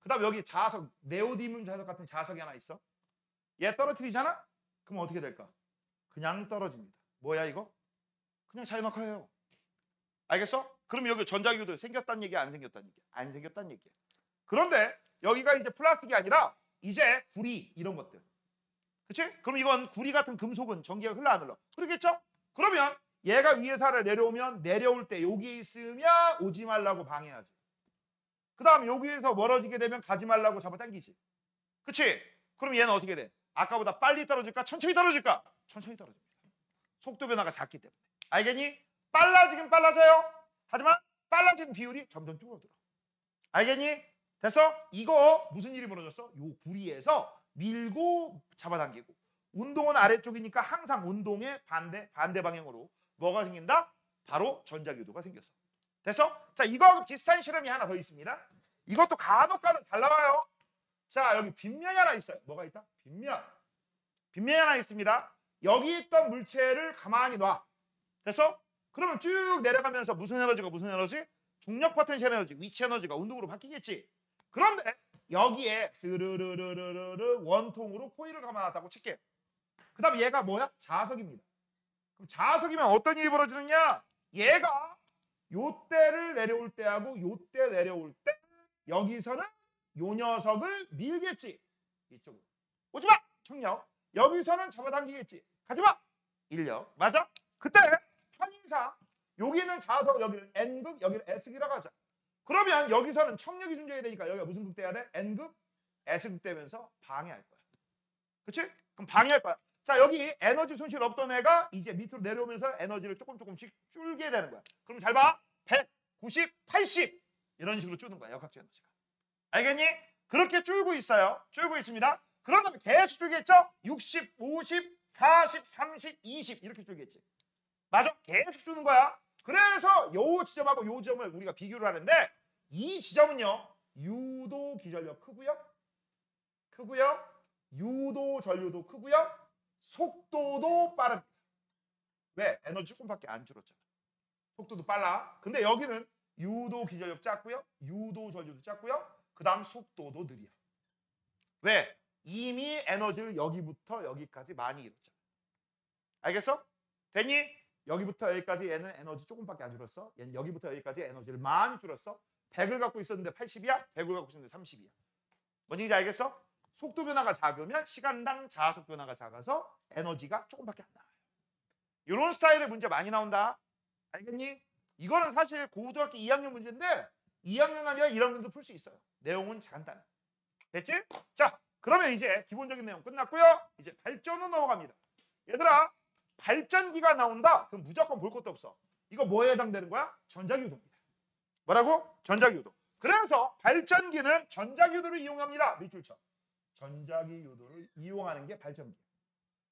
그 다음 여기 자석, 네오디뮴 자석 같은 자석이 하나 있어. 얘 떨어뜨리잖아? 그럼 어떻게 될까? 그냥 떨어집니다. 뭐야 이거? 그냥 자연학화예요. 알겠어? 그럼 여기 전자기도 생겼다는 얘기야, 안 생겼다는 얘기야? 안 생겼다는 얘기야. 그런데 여기가 이제 플라스틱이 아니라 이제 구리 이런 것들. 그치? 그럼 이건 구리 같은 금속은 전기가 흘러 안 흘러? 그러겠죠? 그러면 얘가 위에서 아래 내려오면 내려올 때 여기에 있으면 오지 말라고 방해하지. 그 다음 여기에서 멀어지게 되면 가지 말라고 잡아당기지. 그치? 그럼 얘는 어떻게 돼? 아까보다 빨리 떨어질까? 천천히 떨어질까? 천천히 떨어집니다. 속도 변화가 작기 때문에. 알겠니? 빨라지긴 빨라져요. 하지만 빨라지는 비율이 점점 줄어들어. 알겠니? 됐어? 이거 무슨 일이 벌어졌어? 요 구리에서 밀고 잡아당기고. 운동은 아래쪽이니까 항상 운동의 반대 방향으로 뭐가 생긴다? 바로 전자기도가 생겼어. 됐어? 자, 이거하고 비슷한 실험이 하나 더 있습니다. 이것도 간혹 잘 나와요. 자, 여기 빗면이 하나 있어요. 뭐가 있다? 빗면. 빗면이 하나 있습니다. 여기 있던 물체를 가만히 놔. 됐어? 그러면 쭉 내려가면서 무슨 에너지가 무슨 에너지? 중력 포텐셜 에너지, 위치 에너지가 운동으로 바뀌겠지. 그런데 여기에 스르르르르르 원통으로 코일을 감아놨다고 칠게요. 그 다음 얘가 뭐야? 자석입니다. 그럼 자석이면 어떤 일이 벌어지느냐? 얘가 요때를 내려올 때하고 요때 내려올 때 여기서는 요 녀석을 밀겠지. 이쪽으로. 오지마! 청력. 여기서는 잡아당기겠지. 가지마! 인력. 맞아? 그때 편의상 여기는 자석, 여기는 N극, 여기는 S극이라고 하자. 그러면 여기서는 청력이 존재해야 되니까 여기가 무슨 극 돼야 돼? N극, S극 되면서 방해할 거야. 그치? 그럼 방해할 거야. 자, 여기 에너지 손실 없던 애가 이제 밑으로 내려오면서 에너지를 조금씩 줄게 되는 거야. 그럼 잘 봐. 100, 90, 80 이런 식으로 줄는 거야. 역학적 에너지가. 알겠니? 그렇게 줄고 있어요. 줄고 있습니다. 그런 다음에 계속 줄겠죠? 60, 50, 40, 30, 20 이렇게 줄겠지. 맞아? 계속 주는 거야. 그래서 요 지점하고 요 지점을 우리가 비교를 하는데 이 지점은요. 유도 기전력 크고요. 유도 전류도 크고요. 속도도 빠릅니다. 왜? 에너지 조금밖에 안 줄었잖아. 속도도 빨라. 근데 여기는 유도 기전력 작고요. 유도 전류도 작고요. 그 다음 속도도 느려. 왜? 이미 에너지를 여기부터 여기까지 많이 잃었잖아. 알겠어? 됐니? 여기부터 여기까지 얘는 에너지 조금밖에 안 줄었어. 얘는 여기부터 여기까지 에너지를 많이 줄었어. 100을 갖고 있었는데 80이야. 100을 갖고 있었는데 30이야. 뭔지 알겠어? 속도 변화가 작으면 시간당 자속 변화가 작아서 에너지가 조금밖에 안 나와요. 이런 스타일의 문제 많이 나온다. 알겠니? 이거는 사실 고등학교 2학년 문제인데 2학년 아니라 1학년도 풀 수 있어요. 내용은 간단해. 됐지? 자, 그러면 이제 기본적인 내용 끝났고요. 이제 발전으로 넘어갑니다. 얘들아, 발전기가 나온다? 그럼 무조건 볼 것도 없어. 이거 뭐에 해당되는 거야? 전자기유도입니다. 뭐라고? 전자기유도. 그래서 발전기는 전자기유도를 이용합니다. 밑줄쳐. 전자기유도를 이용하는 게 발전기.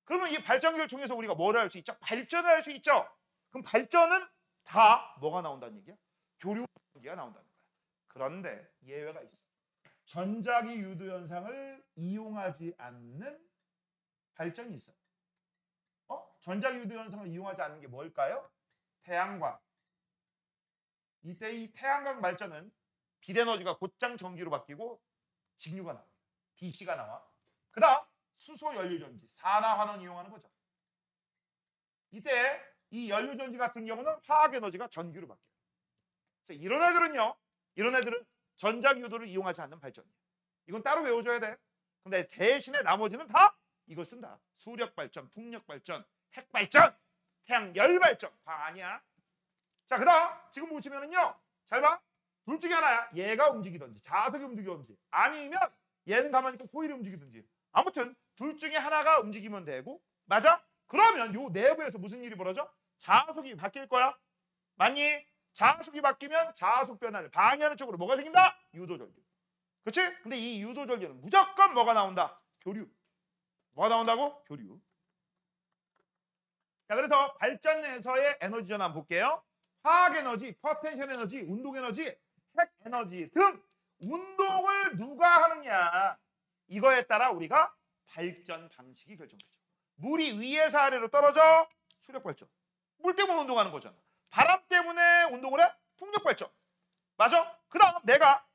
그러면 이 발전기를 통해서 우리가 뭘 할 수 있죠? 발전을 할 수 있죠. 그럼 발전은 다 뭐가 나온다는 얘기야? 교류기가 나온다는 거야. 그런데 예외가 있어. 전자기 유도 현상을 이용하지 않는 발전이 있어. 전자기 유도 현상을 이용하지 않는 게 뭘까요? 태양광. 이때 이 태양광 발전은 빛에너지가 곧장 전기로 바뀌고 직류가 나와. DC가 나와. 그 다음 수소 연료전지, 산화환원 이용하는 거죠. 이때 이 연료전지 같은 경우는 화학에너지가 전기로 바뀌어요. 그래서 이런 애들은 전자기유도를 이용하지 않는 발전이에요. 이건 따로 외워줘야 돼. 근데 대신에 나머지는 다 이거 쓴다. 수력발전, 풍력발전, 핵발전, 태양열발전. 다 아니야. 자, 그 다음 지금 보시면은요. 잘 봐. 둘 중에 하나야. 얘가 움직이든지 자석이 움직이든지 아니면 얘는 가만히 있고 코일이 움직이든지. 아무튼 둘 중에 하나가 움직이면 되고. 맞아? 그러면 요 내부에서 무슨 일이 벌어져? 자석이 바뀔 거야. 맞니? 자석이 바뀌면 자석 변화를 방해하는 쪽으로 뭐가 생긴다? 유도전류. 그렇지? 근데 이 유도전류는 무조건 뭐가 나온다? 교류. 뭐가 나온다고? 교류. 자, 그래서 발전에서의 에너지 전환 볼게요. 화학에너지, 포텐셜 에너지, 운동에너지, 핵에너지 등 운동을 누가 하느냐. 이거에 따라 우리가 발전 방식이 결정되죠. 물이 위에서 아래로 떨어져 수력발전. 물 때문에 운동하는 거잖아. 바람 때문에 운동을 해? 풍력발전. 맞아? 그 다음 내가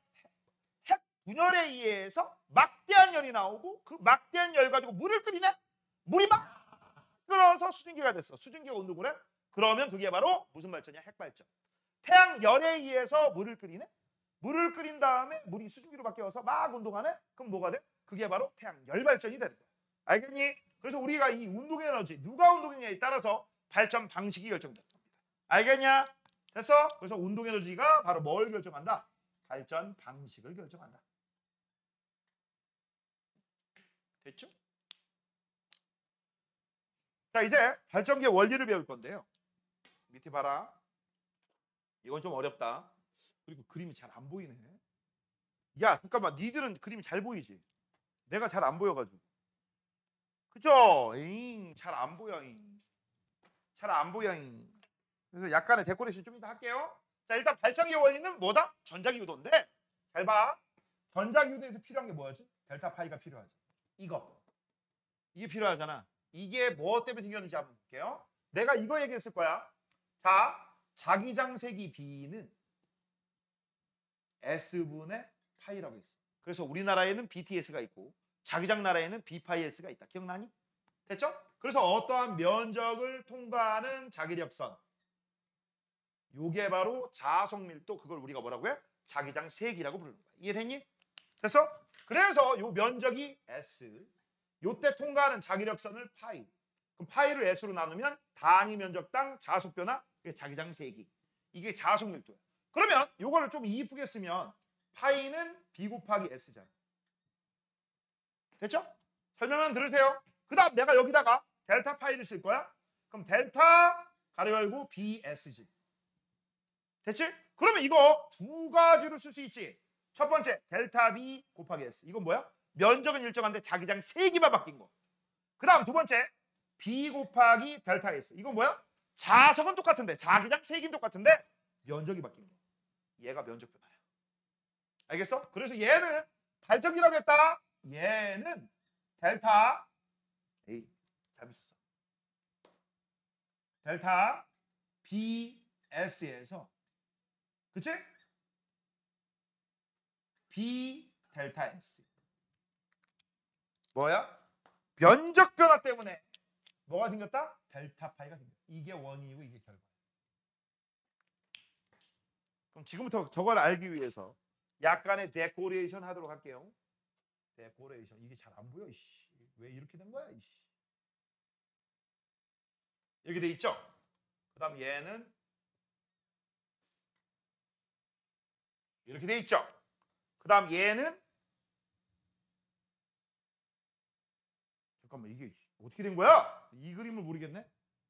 핵 분열에 의해서 막대한 열이 나오고 그 막대한 열 가지고 물을 끓이네? 물이 막 끓어서 수증기가 됐어. 수증기가 온도구나. 그러면 그게 바로 무슨 발전이야? 핵발전. 태양 열에 의해서 물을 끓이네. 물을 끓인 다음에 물이 수증기로 바뀌어서 막 운동하네. 그럼 뭐가 돼? 그게 바로 태양 열발전이 되는 거야. 알겠니? 그래서 우리가 이 운동 에너지 누가 운동했냐에 따라서 발전 방식이 결정된다. 알겠냐? 됐어? 그래서 운동 에너지가 바로 뭘 결정한다? 발전 방식을 결정한다. 됐죠? 자, 이제 발전기의 원리를 배울 건데요. 밑에 봐라. 이건 좀 어렵다. 그리고 그림이 잘 안 보이네. 야, 잠깐만. 니들은 그림이 잘 보이지? 내가 잘 안 보여가지고. 그죠? 잘 안 보여. 잘 안 보여. 그래서 약간의 데코레이션 좀 이따 할게요. 자, 일단 발전기의 원리는 뭐다? 전자기유도인데 잘 봐. 전자기유도에서 필요한 게 뭐였지? 델타 파이가 필요하지. 이게 필요하잖아. 이게 뭐 때문에 생겼는지 한번 볼게요. 내가 이거 얘기했을 거야. 자, 자기장세기 B는 S분의 파이라고 했어. 그래서 우리나라에는 BTS가 있고 자기장 나라에는 B파이S가 있다. 기억나니? 됐죠? 그래서 어떠한 면적을 통과하는 자기력선, 요게 바로 자속밀도, 그걸 우리가 뭐라고 해? 자기장 세기라고 부르는 거야. 이해됐니? 됐어? 그래서 요 면적이 S, 요때 통과하는 자기력선을 파이. 그럼 파이를 S로 나누면 단위 면적당 자속 변화, 자기장 세기. 이게 자속 밀도야. 그러면 요거를 좀 이쁘게 쓰면 파이는 B 곱하기 S잖아. 됐죠? 설명만 들으세요. 그 다음 내가 여기다가 델타 파이를 쓸 거야. 그럼 델타 가로 열고 BSG. 됐지? 그러면 이거 두 가지로 쓸 수 있지. 첫 번째 델타 B 곱하기 S. 이건 뭐야? 면적은 일정한데 자기장 세기만 바뀐 거. 그 다음 두 번째 B 곱하기 델타 S. 이건 뭐야? 자석은 똑같은데 자기장 세기는 똑같은데 면적이 바뀐 거. 얘가 면적 변화야. 알겠어? 그래서 얘는 발전기라고 했다. 얘는 델타 잘못 썼어. 델타 BS에서 그치? B 델타 S. 뭐야? 면적 변화 때문에 뭐가 생겼다? 델타 파이가 생겼다. 이게 원인이고 이게 결과야. 그럼 지금부터 저걸 알기 위해서 약간의 데코레이션 하도록 할게요. 데코레이션. 이게 잘 안 보여. 이씨. 왜 이렇게 된 거야? 이씨. 이렇게 돼 있죠? 그 다음 얘는 이렇게 돼 있죠? 그 다음 얘는 잠깐만 이게 어떻게 된 거야? 이 그림을 모르겠네.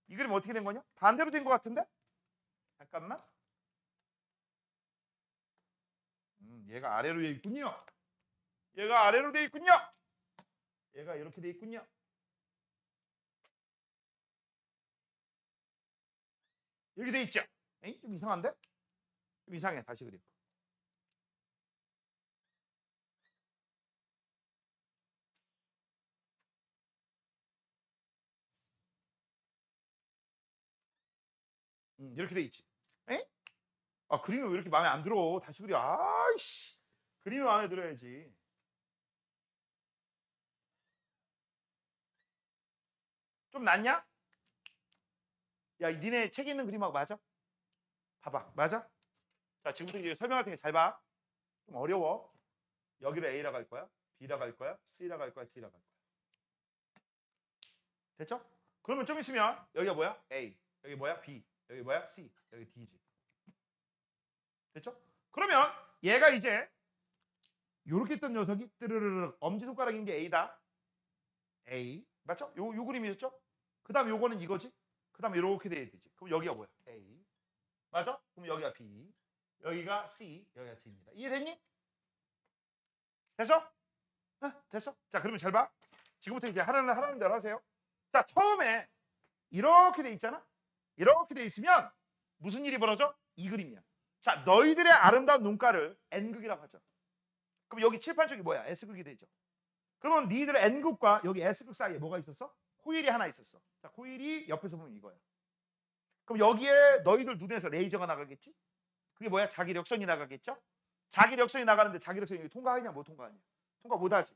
이 그림 어떻게 된 거냐? 반대로 된 것 같은데? 잠깐만. 얘가 아래로 돼 있군요. 얘가 아래로 돼 있군요. 얘가 이렇게 돼 있군요. 이렇게 돼 있죠? 에이? 좀 이상한데? 좀 이상해. 다시 그려. 이렇게 돼 있지. 에? 아, 그림이 왜 이렇게 마음에 안 들어? 다시 그려. 아이씨. 그림이 마음에 들어야지. 좀 낫냐? 야, 니네 책에 있는 그림하고 맞아? 봐봐. 맞아? 자, 지금부터 이제 설명할 테니까 잘 봐. 좀 어려워. 여기를 A라고 할 거야. B라고 할 거야. C라고 할 거야. D라고 할 거야. 됐죠? 그러면 좀 있으면 여기가 뭐야? A. 여기 뭐야? B. 여기 뭐야? C. 여기 D지. 됐죠? 그러면 얘가 이제 요렇게 있던 녀석이 뜨르르르 엄지손가락인 게 A다. A. 맞죠? 요 그림이었죠? 그 다음 요거는 이거지? 그 다음 이렇게 돼야 되지. 그럼 여기가 뭐야? A. 맞아? 그럼 여기가 B. 여기가 C. 여기가 D입니다. 이해됐니? 됐어? 됐어? 자, 그러면 잘 봐. 지금부터 이제 하나는 대로 하세요. 자, 처음에 이렇게 돼 있잖아? 이렇게 돼 있으면 무슨 일이 벌어져? 이 그림이야. 자, 너희들의 아름다운 눈가를 N극이라고 하죠. 그럼 여기 칠판 쪽이 뭐야? S극이 되죠. 그러면 니들의 N극과 여기 S극 사이에 뭐가 있었어? 코일이 하나 있었어. 자, 코일이 옆에서 보면 이거야. 그럼 여기에 너희들 눈에서 레이저가 나가겠지? 그게 뭐야? 자기력선이 나가겠죠? 자기력선이 나가는데 자기력선이 통과하냐 못 통과하냐? 통과 못하지.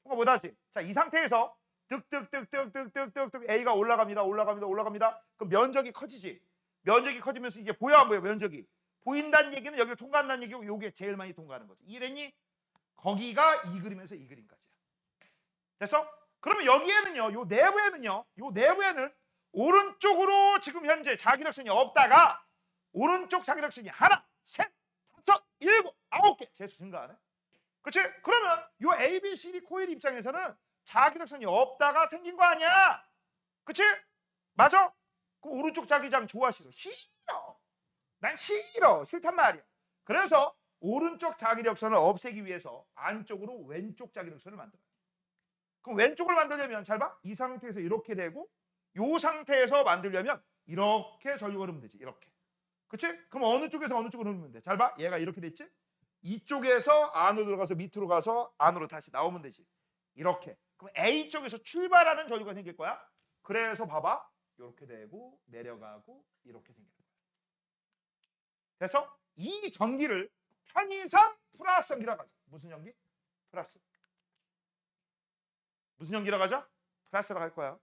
통과 못하지. 자, 이 상태에서 득득득득득득득득 A가 올라갑니다. 그럼 면적이 커지지. 면적이 커지면서 이게 보여 안 보여? 면적이 보인다는 얘기는 여기를 통과한다는 얘기고 요게 제일 많이 통과하는 거지. 이해됐니? 거기가 이 그림에서 이 그림까지야. 됐어? 그러면 여기에는요, 요 내부에는 오른쪽으로 지금 현재 자기력선이 없다가 오른쪽 자기력선이 하나, 셋, 다섯, 일곱, 아홉 개 계속 증가하네. 그렇지? 그러면 요 A, B, C, D 코일 입장에서는 자기력선이 없다가 생긴 거 아니야? 그렇지? 맞아? 그럼 오른쪽 자기장 좋아 싫어? 싫어. 난 싫단 말이야. 그래서 오른쪽 자기력선을 없애기 위해서 안쪽으로 왼쪽 자기력선을 만들어요. 그럼 왼쪽을 만들려면 잘 봐. 이 상태에서 이렇게 되고 이 상태에서 만들려면 이렇게 전류가 흐르면 되지. 이렇게. 그치? 그럼 어느 쪽에서 어느 쪽으로 흐르면 돼? 잘 봐. 얘가 이렇게 됐지? 이쪽에서 안으로 들어가서 밑으로 가서 안으로 다시 나오면 되지. 이렇게. 그럼 A 쪽에서 출발하는 전류가 생길 거야. 그래서 봐봐. 이렇게 되고 내려가고 이렇게 생길 거야. 그래서 이 전기를 편의상 플러스 전기라고 하죠. 무슨 전기? 플러스. 무슨 전기라고 하죠? 플러스라고 할 거야.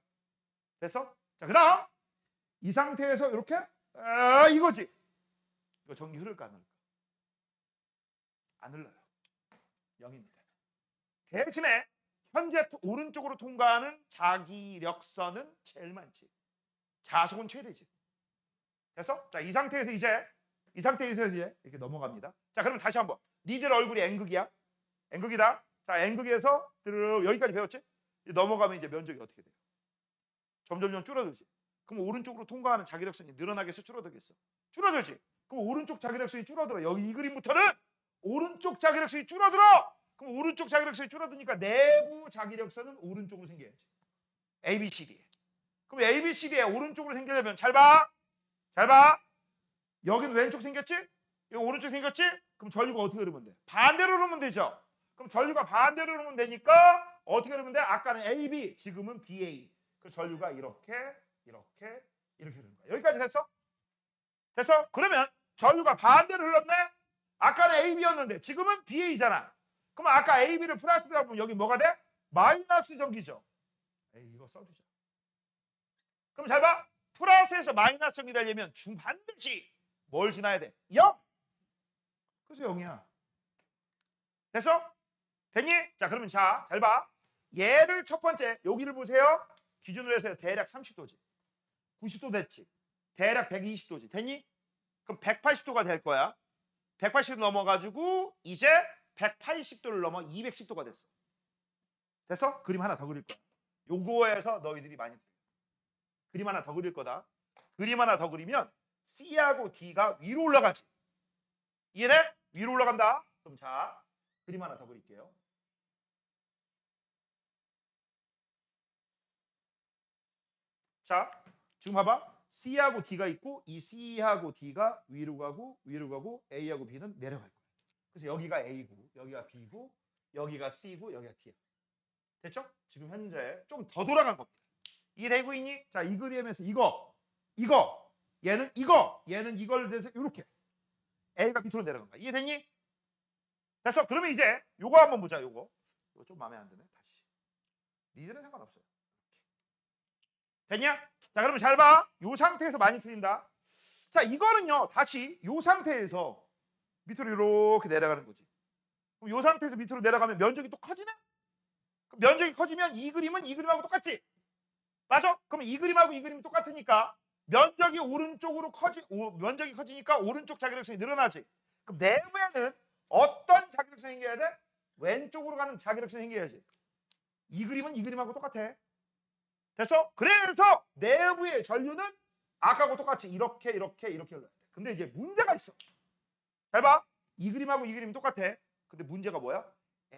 됐어? 자, 그다음 이 상태에서 이렇게 이거지. 이거 전기 흐를까 안 흐를까? 안 흘러요. 0입니다. 대신에 현재 오른쪽으로 통과하는 자기력선은 제일 많지. 자속은 최대지. 됐어? 자, 이 상태에서 이제 이렇게 넘어갑니다. 자, 그럼 다시 한번. 니들 얼굴이 N극이야. N극이다. 자, N극에서 여기까지 배웠지? 넘어가면 이제 면적이 어떻게 돼요? 점점 줄어들지. 그럼 오른쪽으로 통과하는 자기력선이 늘어나겠어? 줄어들겠어? 줄어들지. 그럼 오른쪽 자기력선이 줄어들어. 여기 이 그림부터는 오른쪽 자기력선이 줄어들어. 그럼 오른쪽 자기력선이 줄어드니까 내부 자기력선은 오른쪽으로 생겨야지. A, B, C, D. 그럼 A, B, C, D에 오른쪽으로 생기려면 잘 봐. 여기는 왼쪽 생겼지? 여기 오른쪽 생겼지? 그럼 전류가 어떻게 흐르면 돼? 반대로 흐르면 되죠. 그럼 전류가 반대로 흐르면 되니까 어떻게 흐르면 돼? 아까는 A, B, 지금은 B, A. 그 전류가 이렇게 흐르는 거야. 여기까지 됐어? 됐어? 그러면 전류가 반대로 흘렀네? 아까는 A, B였는데 지금은 B, A잖아. 그럼 아까 A, B를 플러스로 잡으면 여기 뭐가 돼? 마이너스 전기죠. 에이, 이거 써주자. 그럼 잘 봐. 플러스에서 마이너스 전기 되려면 반드시 뭘 지나야 돼? 0. 그래서 0이야. 됐어? 됐니? 자, 그러면 잘 봐. 얘를 첫 번째 여기를 보세요. 기준으로 해서 대략 30도지. 90도 됐지. 대략 120도지. 됐니? 그럼 180도가 될 거야. 180도 넘어가지고 이제 180도를 넘어 210도가 됐어. 됐어? 그림 하나 더 그릴 거야. 요거에서 너희들이 많이 그림 하나 더 그릴 거다. 그림 하나 더 그리면 C하고 D가 위로 올라가지. 이해돼? 위로 올라간다. 그럼 자, 그림 하나 더 그릴게요. 자, 지금 봐봐. C하고 D가 있고 이 C하고 D가 위로 가고 A하고 B는 내려갈 거야. 그래서 여기가 A고 여기가 B고 여기가 C고 여기가 D야. 됐죠? 지금 현재 좀 더 돌아간 겁니다. 이해되고 있니? 자, 이 그림에서 이거 얘는 이걸 대해서 이렇게 A가 밑으로 내려간 거야. 이해됐니? 됐어? 그러면 이제 요거 한번 보자. 요거 좀 마음에 안 드네. 다시. 니들은 상관없어요. 됐냐? 자, 그러면 잘 봐. 요 상태에서 많이 틀린다. 자, 이거는요. 다시 요 상태에서 밑으로 이렇게 내려가는 거지. 그럼 요 상태에서 밑으로 내려가면 면적이 또 커지네? 그럼 면적이 커지면 이 그림은 이 그림하고 똑같지? 맞아? 그럼 이 그림하고 이 그림이 똑같으니까 면적이 면적이 커지니까 오른쪽 자기력선이 늘어나지. 그럼 내부에는 어떤 자기력선이 생겨야 돼? 왼쪽으로 가는 자기력선이 생겨야지. 이 그림은 이 그림하고 똑같아. 됐어? 그래서 내부의 전류는 아까하고 똑같이 이렇게 흘러야 돼. 근데 이제 문제가 있어. 잘 봐. 이 그림하고 이 그림이 똑같아. 근데 문제가 뭐야?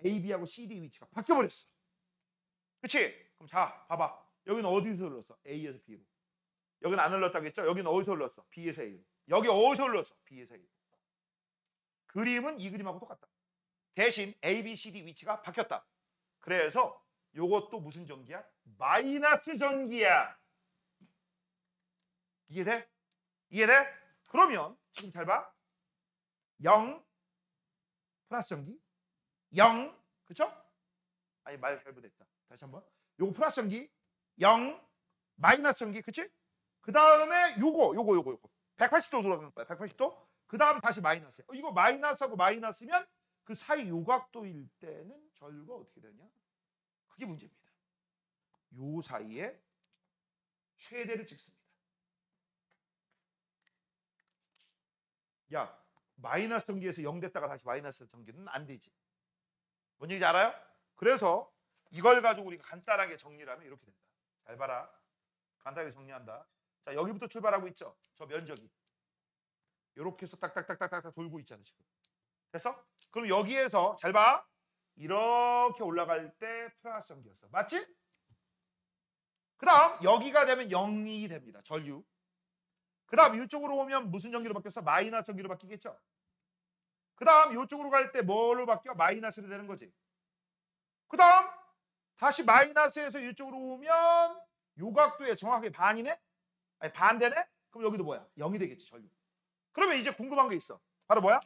A, B하고 C, D 위치가 바뀌어버렸어. 그치? 그럼 자, 봐봐. 여기는 어디서 흘렀어? A에서 B로. 여기는 안 흘렀다고 했죠? 여기는 어디서 흘렀어? B에서 A로. 여기 어디서 흘렀어? B에서 A로. 그림은 이 그림하고 똑같다. 대신 A, B, C, D 위치가 바뀌었다. 그래서 요것도 무슨 전기야? 마이너스 전기야. 이해돼? 이해돼? 그러면 지금 잘 봐. 0 플러스 전기 0. 그쵸? 아니, 말 잘못했다. 다시 한번. 요거 플러스 전기 0 마이너스 전기 그치? 그 다음에 요거 180도 돌아가는 거야. 180도. 그 다음 다시 마이너스. 이거 마이너스하고 마이너스면 그 사이 요각도일 때는 전류가 어떻게 되냐? 그게 문제입니다. 요 사이에 최대를 찍습니다. 야, 마이너스 전기에서 0 됐다가 다시 마이너스 전기는 안 되지. 뭔 얘기인지 알아요? 그래서 이걸 가지고 우리가 간단하게 정리를 하면 이렇게 된다. 잘 봐라. 간단하게 정리한다. 자, 여기부터 출발하고 있죠. 저 면적이. 이렇게 해서 딱딱딱딱딱 돌고 있잖아, 지금. 됐어? 그럼 여기에서 잘 봐. 이렇게 올라갈 때 플러스 전기였어. 맞지? 그 다음 여기가 되면 0이 됩니다. 전류. 그 다음 이쪽으로 오면 무슨 전기로 바뀌었어? 마이너스 전기로 바뀌겠죠? 그 다음 이쪽으로 갈 때 뭘로 바뀌어? 마이너스로 되는 거지. 그 다음 다시 마이너스에서 이쪽으로 오면 요각도에 정확하게 반이네? 아니 반대네? 그럼 여기도 뭐야? 0이 되겠지 전류. 그러면 이제 궁금한 게 있어. 바로 뭐야?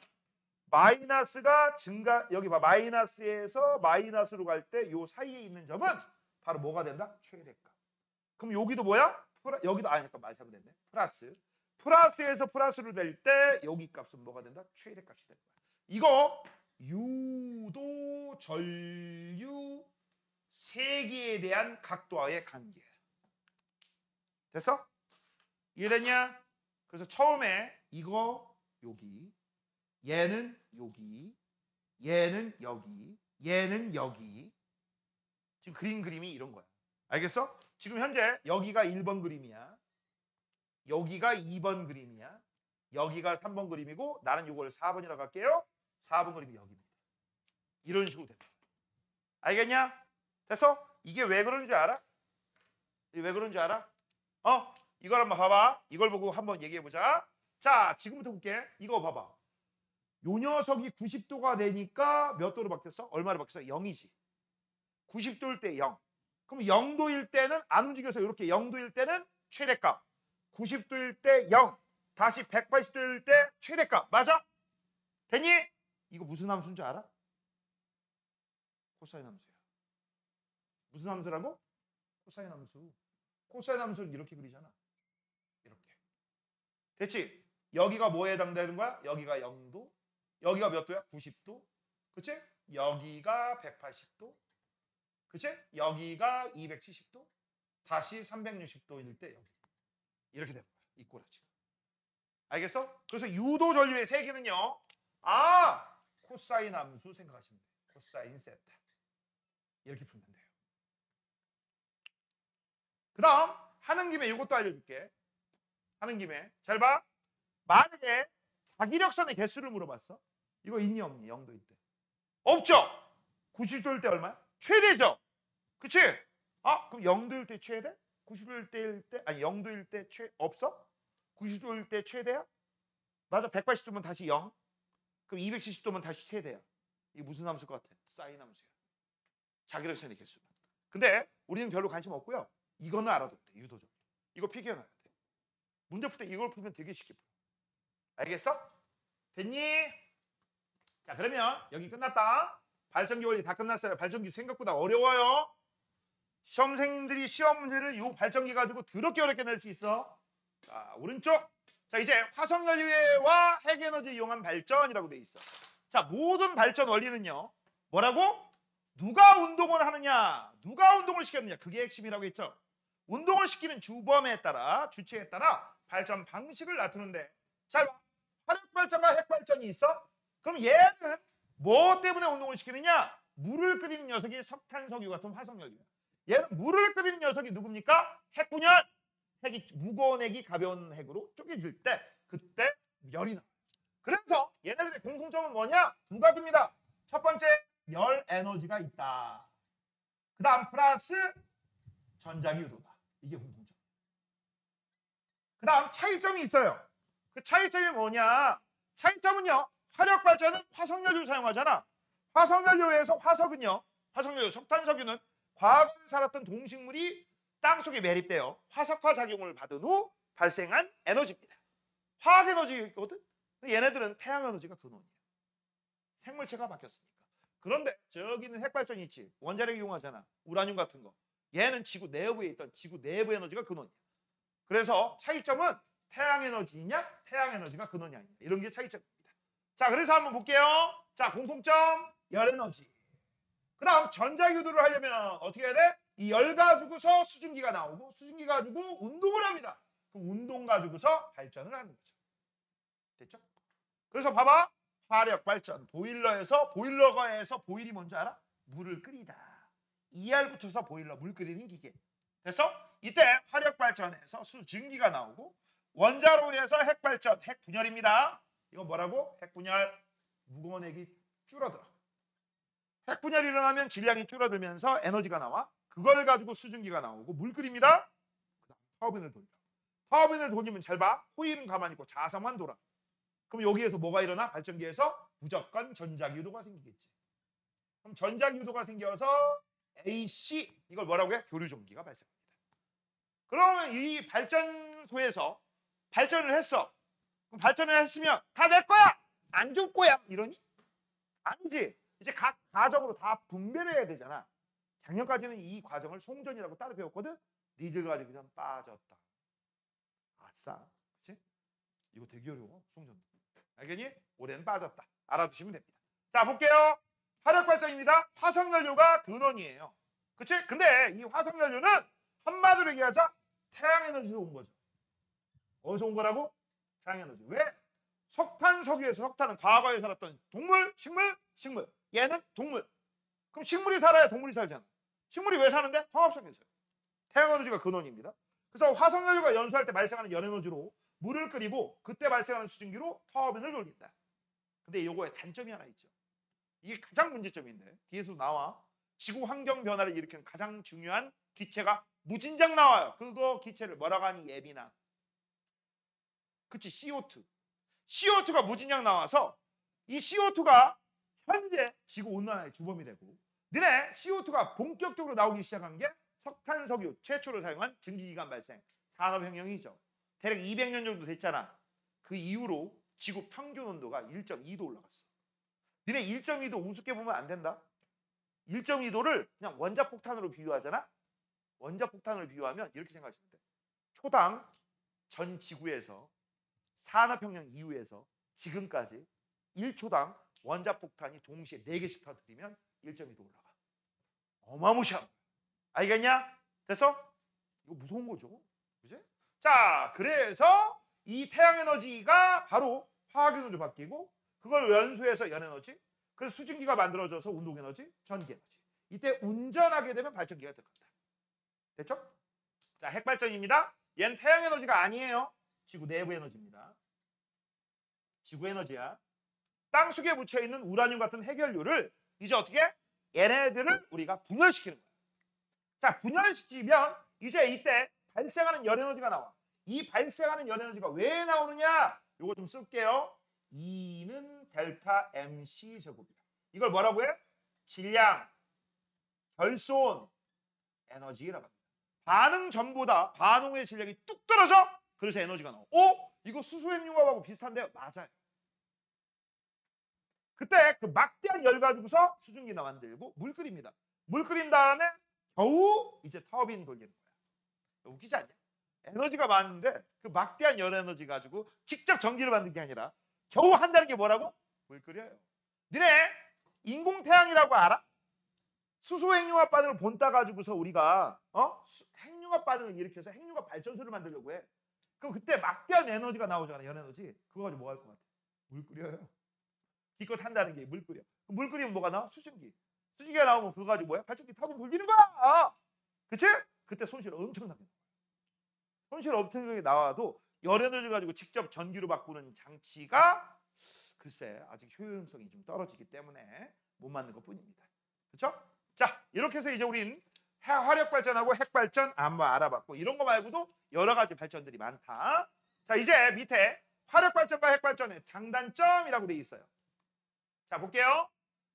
마이너스가 증가, 여기 봐. 마이너스에서 마이너스로 갈 때 요 사이에 있는 점은 바로 뭐가 된다? 최대값. 그럼 여기도 뭐야? 여기도 잠깐 말 잘못했네. 플러스. 플러스에서 플러스로 될 때 여기 값은 뭐가 된다? 최대값이 된다. 이거 유도 전류 세기에 대한 각도와의 관계야. 됐어? 이해됐냐? 그래서 처음에 이거 여기, 얘는 여기, 얘는 여기, 얘는 여기. 지금 그림이 이런 거야. 알겠어? 지금 현재 여기가 1번 그림이야. 여기가 2번 그림이야. 여기가 3번 그림이고 나는 이걸 4번이라고 할게요. 4번 그림이 여기입니다. 이런 식으로 된다. 알겠냐? 됐어? 이게 왜 그런지 줄 알아? 이게 왜 그런지 알아? 이걸 한번 봐봐. 이걸 보고 한번 얘기해보자. 자, 지금부터 볼게. 이거 봐봐. 요 녀석이 90도가 되니까 몇 도로 바뀌었어? 얼마로 바뀌었어? 0이지. 90도일 때 0. 그럼 0도일 때는 안 움직여서 이렇게 0도일 때는 최대값. 90도일 때 0. 다시 180도일 때 최대값. 맞아? 됐니? 이거 무슨 함수인 줄 알아? 코사인 함수야. 무슨 함수라고? 코사인 함수. 코사인 함수는 이렇게 그리잖아. 이렇게. 됐지? 여기가 뭐에 해당되는 거야? 여기가 0도. 여기가 몇 도야? 90도. 그치? 여기가 180도. 그치? 여기가 270도. 다시 360도일 때 여기. 이렇게 된 거야. 이 꼴아 지금. 알겠어? 그래서 유도 전류의 세기는요. 코사인 함수 생각하시면 돼요. 코사인 세타. 이렇게 풀면 돼요. 그 다음 하는 김에 이것도 알려줄게. 하는 김에 잘 봐. 만약에 자기력선의 개수를 물어봤어. 이거 있니 없니? 0도일 때. 없죠. 90도일 때 얼마야? 최대죠. 그치? 그럼 0도일 때 최대? 90도일 때 아니 0도일 때 없어? 90도일 때 최대야? 맞아. 180도면 다시 0. 그럼 270도면 다시 최대야. 이게 무슨 함수일 것 같아? 사인 함수야. 자기력선의 개수. 근데 우리는 별로 관심 없고요. 이거는 알아도 돼. 유도적. 이거 필기해놔야 돼. 문제 풀 때 이걸 풀면 되게 쉽게 풀어. 알겠어? 됐니? 자, 그러면 여기 끝났다. 발전기 원리 다 끝났어요. 발전기 생각보다 어려워요. 시험생님들이 시험 문제를 이 발전기 가지고 더럽게 어렵게 낼 수 있어. 자, 오른쪽. 자, 이제 화석연료와 핵에너지 이용한 발전이라고 돼 있어. 자, 모든 발전 원리는요. 뭐라고? 누가 운동을 하느냐, 누가 운동을 시켰느냐. 그게 핵심이라고 했죠. 운동을 시키는 주범에 따라, 주체에 따라 발전 방식을 나타내는데, 자, 화력발전과 핵발전이 있어? 그럼 얘는 뭐 때문에 운동을 시키느냐? 물을 끓이는 녀석이 석탄석유 같은 화석연료야. 얘는 물을 끓이는 녀석이 누굽니까? 핵분열. 핵이 무거운 핵이 가벼운 핵으로 쪼개질 때 그때 열이 나와요. 그래서 얘네들의 공통점은 뭐냐? 두 가지입니다. 첫 번째, 열 에너지가 있다. 그 다음 플러스 전자기 유도다. 이게 공통점. 그 다음 차이점이 있어요. 그 차이점이 뭐냐? 차이점은요. 화력발전은 화석연료를 사용하잖아. 화석연료에서 화석은요. 화석연료, 석탄석유는 과거에 살았던 동식물이 땅속에 매립되어 화석화 작용을 받은 후 발생한 에너지입니다. 화학에너지거든? 얘네들은 태양에너지가 근원이야. 생물체가 바뀌었으니까. 그런데 저기는 핵발전이 있지. 원자력 이용하잖아. 우라늄 같은 거. 얘는 지구 내부에 있던 지구 내부 에너지가 근원이야. 그래서 차이점은 태양 에너지냐 태양 에너지가 근원이 아니냐 이런 게 차이점입니다. 자, 그래서 한번 볼게요. 자, 공통점 열 에너지. 그 다음 전자기도를 하려면 어떻게 해야 돼? 이 열 가지고서 수증기가 나오고 수증기 가지고 운동을 합니다. 그 운동 가지고서 발전을 하는 거죠. 됐죠? 그래서 봐봐. 화력 발전 보일러에서 보일이 뭔지 알아? 물을 끓이다. ER 붙여서 보일러 물 끓이는 기계. 그래서 이때 화력 발전에서 수증기가 나오고 원자로에서 핵 발전, 핵 분열입니다. 이건 뭐라고? 핵 분열. 무거운 핵이 줄어들어. 핵 분열이 일어나면 질량이 줄어들면서 에너지가 나와. 그걸 가지고 수증기가 나오고 물 끓입니다. 그다음 터빈을 돌려. 터빈을 돌리면 잘 봐. 코일은 가만히 있고 자석만 돌아. 그럼 여기에서 뭐가 일어나? 발전기에서 무조건 전자기도가 생기겠지. 그럼 전자기도가 생겨서 AC 이걸 뭐라고 해? 교류전기가 발생합니다. 그러면 이 발전소에서 발전을 했어. 그럼 발전을 했으면 다 내 거야. 안 줄 거야. 이러니? 아니지. 이제 각 과정으로 다 분배를 해야 되잖아. 작년까지는 이 과정을 송전이라고 따로 배웠거든. 니들 가지고 그냥 빠졌다. 아싸. 그치? 이거 되게 어려워. 송전. 알겠니? 올해는 빠졌다. 알아두시면 됩니다. 자, 볼게요. 화력발전입니다. 화석연료가 근원이에요. 그치? 근데 이 화석연료는 한마디로 얘기하자 태양에너지로 온 거죠. 어디서 온 거라고? 태양에너지. 왜? 석탄, 석유에서 석탄은 과거에 살았던 동물, 식물. 얘는 동물. 그럼 식물이 살아야 동물이 살잖아. 식물이 왜 사는데? 화합성에서요. 태양에너지가 근원입니다. 그래서 화석연료가 연소할 때 발생하는 열에너지로 물을 끓이고 그때 발생하는 수증기로 터빈을 돌린다. 근데 이거에 단점이 하나 있죠. 이게 가장 문제점인데 뒤에서 나와. 지구 환경 변화를 일으키는 가장 중요한 기체가 무진장 나와요. 그거 기체를 뭐라고 하니? 예비나. 그치? CO2. CO2가 무진장 나와서 이 CO2가 현재 지구 온난화의 주범이 되고 너네 CO2가 본격적으로 나오기 시작한 게 석탄, 석유 최초로 사용한 증기기관 발생 산업혁명이죠. 대략 200년 정도 됐잖아. 그 이후로 지구 평균 온도가 1.2도 올라갔어. 너네 1.2도 우습게 보면 안 된다. 1.2도를 그냥 원자폭탄으로 비유하잖아. 원자폭탄을 비유하면 이렇게 생각하시면 돼. 초당 전 지구에서 산업혁명 이후에서 지금까지 1초당 원자폭탄이 동시에 4개씩 터뜨리면 1.2도 올라가. 어마무시한 거야. 알겠냐? 됐어? 이거 무서운 거죠. 그치? 자, 그래서 이 태양에너지가 바로 화학에너지로 바뀌고 그걸 연소해서 열에너지, 그래서 수증기가 만들어져서 운동에너지, 전기에너지. 이때 운전하게 되면 발전기가 들어간다. 됐죠? 자, 핵발전입니다. 얘는 태양에너지가 아니에요. 지구 내부 에너지입니다. 지구 에너지야. 땅속에 묻혀있는 우라늄 같은 핵연료를 이제 어떻게? 얘네들을 우리가 분열시키는 거야. 자, 분열시키면 이제 이때 발생하는 열에너지가 나와. 이 발생하는 열에너지가 왜 나오느냐? 이거 좀 쓸게요. E는 델타 MC 제곱이다. 이걸 뭐라고 해? 질량, 결손, 에너지라고 합니다. 반응 전보다 반응의 질량이 뚝 떨어져? 그래서 에너지가 나와. 이거 수소핵융합하고 비슷한데요? 맞아요. 그때 그 막대한 열 가지고서 수증기나 만들고 물 끓입니다. 물 끓인 다음에 겨우 이제 터빈 돌리는 거야. 웃기지 않냐? 에너지가 많은데 그 막대한 열 에너지 가지고 직접 전기를 만든 게 아니라 겨우 한다는 게 뭐라고? 물 끓여요. 니네 인공태양이라고 알아? 수소핵융합 반응을 본따 가지고서 우리가 핵융합 반응을 일으켜서 핵융합 발전소를 만들려고 해. 그럼 그때 막대한 에너지가 나오잖아. 열 에너지. 그거 가지고 뭐 할 것 같아? 물 끓여요. 기껏 한다는 게 물 끓여. 물 끓이면 뭐가 나와? 수증기. 수증기가 나오면 그거 가지고 뭐야? 발전기 터빈 돌리는 거야. 그치? 그때 손실 엄청나게 나와. 손실 엄청나게 나와도 열에너지 가지고 직접 전기로 바꾸는 장치가 글쎄 아직 효용성이 좀 떨어지기 때문에 못 만든 것 뿐입니다. 그렇죠? 자, 이렇게 해서 이제 우린 화력 발전하고 핵 발전 한번 알아봤고 이런 거 말고도 여러 가지 발전들이 많다. 자, 이제 밑에 화력 발전과 핵 발전의 장단점이라고 돼 있어요. 자, 볼게요.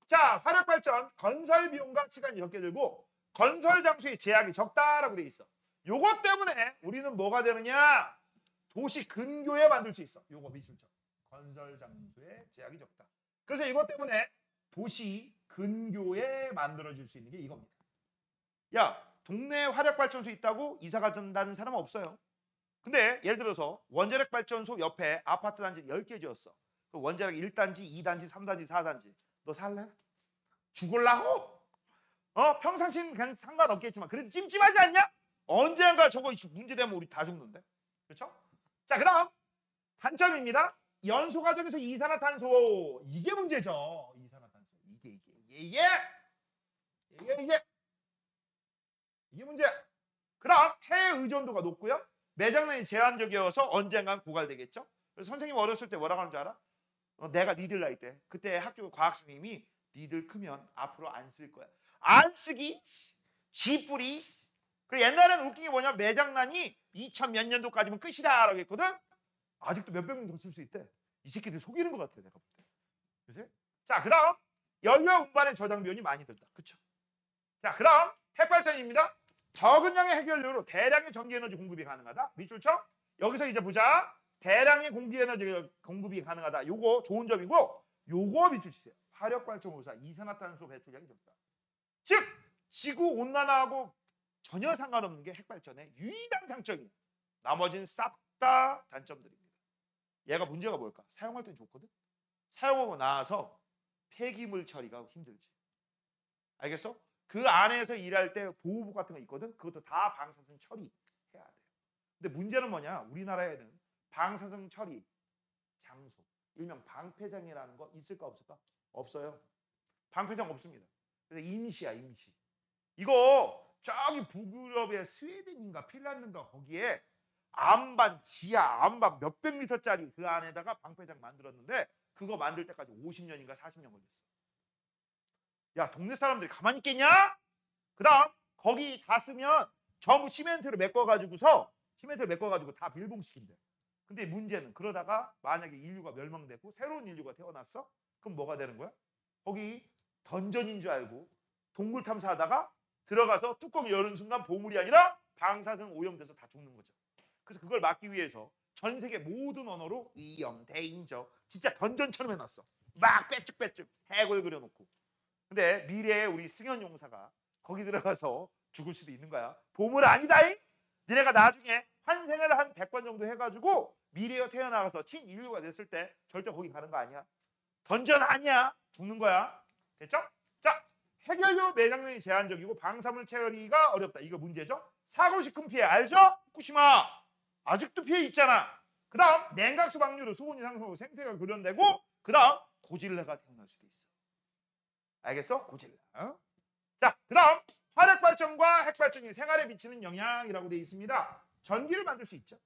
자, 화력 발전 건설 비용과 시간이 적게 들고 건설 장소의 제약이 적다라고 돼 있어. 요것 때문에 우리는 뭐가 되느냐? 도시 근교에 만들 수 있어. 요거 미술적. 건설 장소의 제약이 적다. 그래서 이것 때문에 도시 근교에 만들어질 수 있는 게 이겁니다. 야, 동네에 화력발전소 있다고 이사가 된다는 사람은 없어요. 근데 예를 들어서 원자력 발전소 옆에 아파트 단지 10개 지었어. 그 원자력 1단지, 2단지, 3단지, 4단지. 너 살래? 죽을라고? 평상시는 그냥 상관없겠지만 그래도 찜찜하지 않냐? 언젠가 저거 문제되면 우리 다 죽는데. 그렇죠? 자, 그다음 단점입니다. 연소 과정에서 이산화탄소. 이게 문제죠. 이산화탄소. 이게 문제. 그럼 해외 의존도가 높고요. 매장량이 제한적이어서 언젠간 고갈되겠죠. 그래서 선생님 어렸을 때 뭐라고 하는 줄 알아? 내가 니들 나이 때 그때 학교 과학 선생님이 니들 크면 앞으로 안 쓸 거야. 안 쓰기? 지뿌리? 그 옛날에는 웃긴 게 뭐냐? 매장난이 2000 몇 년도까지면 끝이다라고 했거든. 아직도 몇백 명 더 쓸 수 있대. 이 새끼들 속이는 것 같아 내가 볼 때. 그치? 자, 그럼 연료와 운반의 저장 비용이 많이 들다. 그쵸? 자, 그럼 핵발전입니다. 적은 양의 핵연료로 대량의 전기에너지 공급이 가능하다. 밑줄 쳐? 여기서 이제 보자. 대량의 공기에너지 공급이 가능하다. 요거 좋은 점이고, 요거 밑줄 치세요. 화력발전소사 이산화탄소 배출량이 적다. 즉 지구 온난화하고 전혀 상관없는 게 핵발전의 유일한 장점이에요. 나머지는 싹 다 단점들입니다. 얘가 문제가 뭘까? 사용할 땐 좋거든. 사용하고 나서 폐기물 처리가 힘들지. 알겠어? 그 안에서 일할 때 보호복 같은 거 있거든. 그것도 다 방사선 처리해야 돼요. 근데 문제는 뭐냐? 우리나라에는 방사선 처리 장소, 일명 방패장이라는 거 있을까 없을까? 없어요. 방패장 없습니다. 그래서 임시야, 임시. 이거 저기 북유럽의 스웨덴인가 핀란드인가 거기에 안반, 지하 안반 몇백 미터짜리 그 안에다가 방패장 만들었는데 그거 만들 때까지 50년인가 40년 걸렸어. 야, 동네 사람들이 가만히 있겠냐? 그 다음 거기 다 쓰면 전부 시멘트를 메꿔가지고 다 밀봉시킨대. 근데 문제는 그러다가 만약에 인류가 멸망되고 새로운 인류가 태어났어? 그럼 뭐가 되는 거야? 거기 던전인 줄 알고 동굴 탐사하다가 들어가서 뚜껑 여는 순간 보물이 아니라 방사선 오염돼서 다 죽는 거죠. 그래서 그걸 막기 위해서 전 세계 모든 언어로 위험, 데인저 진짜 던전처럼 해놨어. 막 빼쭉빼쭉 해골 그려놓고. 근데 미래에 우리 승현 용사가 거기 들어가서 죽을 수도 있는 거야. 보물 아니다잉? 니네가 나중에 환생을 한 100번 정도 해가지고 미래에 태어나가서 친인류가 됐을 때 절대 거기 가는 거 아니야. 던전 아니야. 죽는 거야. 됐죠? 자, 핵연료 매장량이 제한적이고 방사물 처리가 어렵다. 이거 문제죠? 사고시 큰 피해 알죠? 후쿠시마 아직도 피해 있잖아. 그 다음 냉각수 방류로 수온이 상승하고 생태가 교련되고 그 다음 고질레가 태어날 수도 있어. 알겠어? 고질레. 자, 그 다음 화력발전과 핵발전이 생활에 미치는 영향이라고 되어 있습니다. 전기를 만들 수 있죠.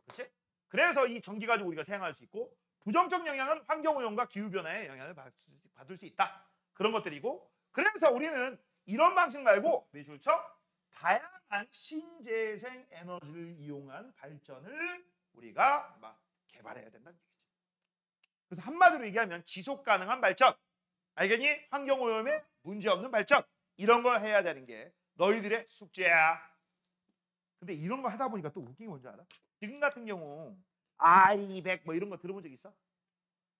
그렇지? 그래서 이 전기 가지고 우리가 사용할 수 있고 부정적 영향은 환경오염과 기후변화에 영향을 받을 수 있다. 그런 것들이고 그래서 우리는 이런 방식 말고 밑줄 쳐 다양한 신재생 에너지를 이용한 발전을 우리가 막 개발해야 된다는 얘기죠. 그래서 한마디로 얘기하면 지속 가능한 발전. 알겠니? 환경오염에 문제없는 발전. 이런 걸 해야 되는 게 너희들의 숙제야. 근데 이런 거 하다 보니까 또 웃긴 게 뭔지 알아? 지금 같은 경우 I100 뭐 이런 거 들어본 적 있어?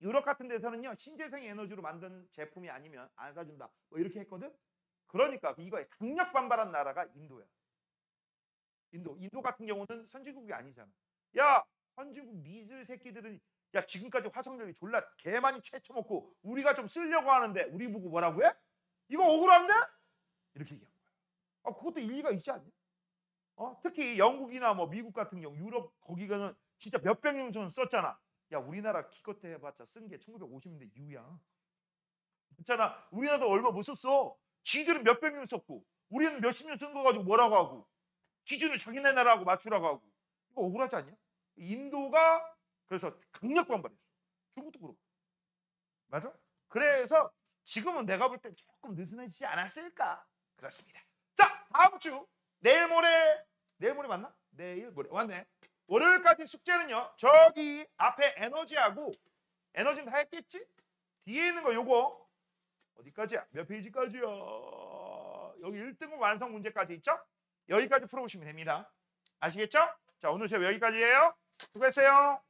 유럽 같은 데서는요 신재생 에너지로 만든 제품이 아니면 안 사준다 뭐 이렇게 했거든. 그러니까 이거에 강력 반발한 나라가 인도야. 인도 같은 경우는 선진국이 아니잖아. 야, 선진국 니들 새끼들은 야 지금까지 화석연료 졸라 개 많이 채쳐먹고 우리가 좀 쓰려고 하는데 우리 보고 뭐라고 해? 이거 억울한데? 이렇게 얘기한 거야. 그것도 일리가 있지 않냐? 특히 영국이나 뭐 미국 같은 경우 유럽 거기가는 진짜 몇백 년 전 썼잖아. 야, 우리나라 기껏 해봤자 쓴 게 1950년대 이후야. 있잖아. 우리나라도 얼마 못 썼어. 지들은 몇백 년 썼고 우리는 몇십 년 쓴 거 가지고 뭐라고 하고 기준을 자기네 나라하고 맞추라고 하고 이거 억울하지 않냐? 인도가 그래서 강력 반발했어. 중국도 그렇고. 맞아? 그래서 지금은 내가 볼 때 조금 느슨해지지 않았을까? 그렇습니다. 자, 다음 주 내일 모레 맞나? 내일 모레 맞네. 월요일까지 숙제는요. 저기 앞에 에너지는 다 했겠지? 뒤에 있는 거 요거 어디까지야? 몇 페이지까지야? 여기 1등급 완성 문제까지 있죠? 여기까지 풀어보시면 됩니다. 아시겠죠? 자, 오늘 수업 여기까지예요. 수고했어요.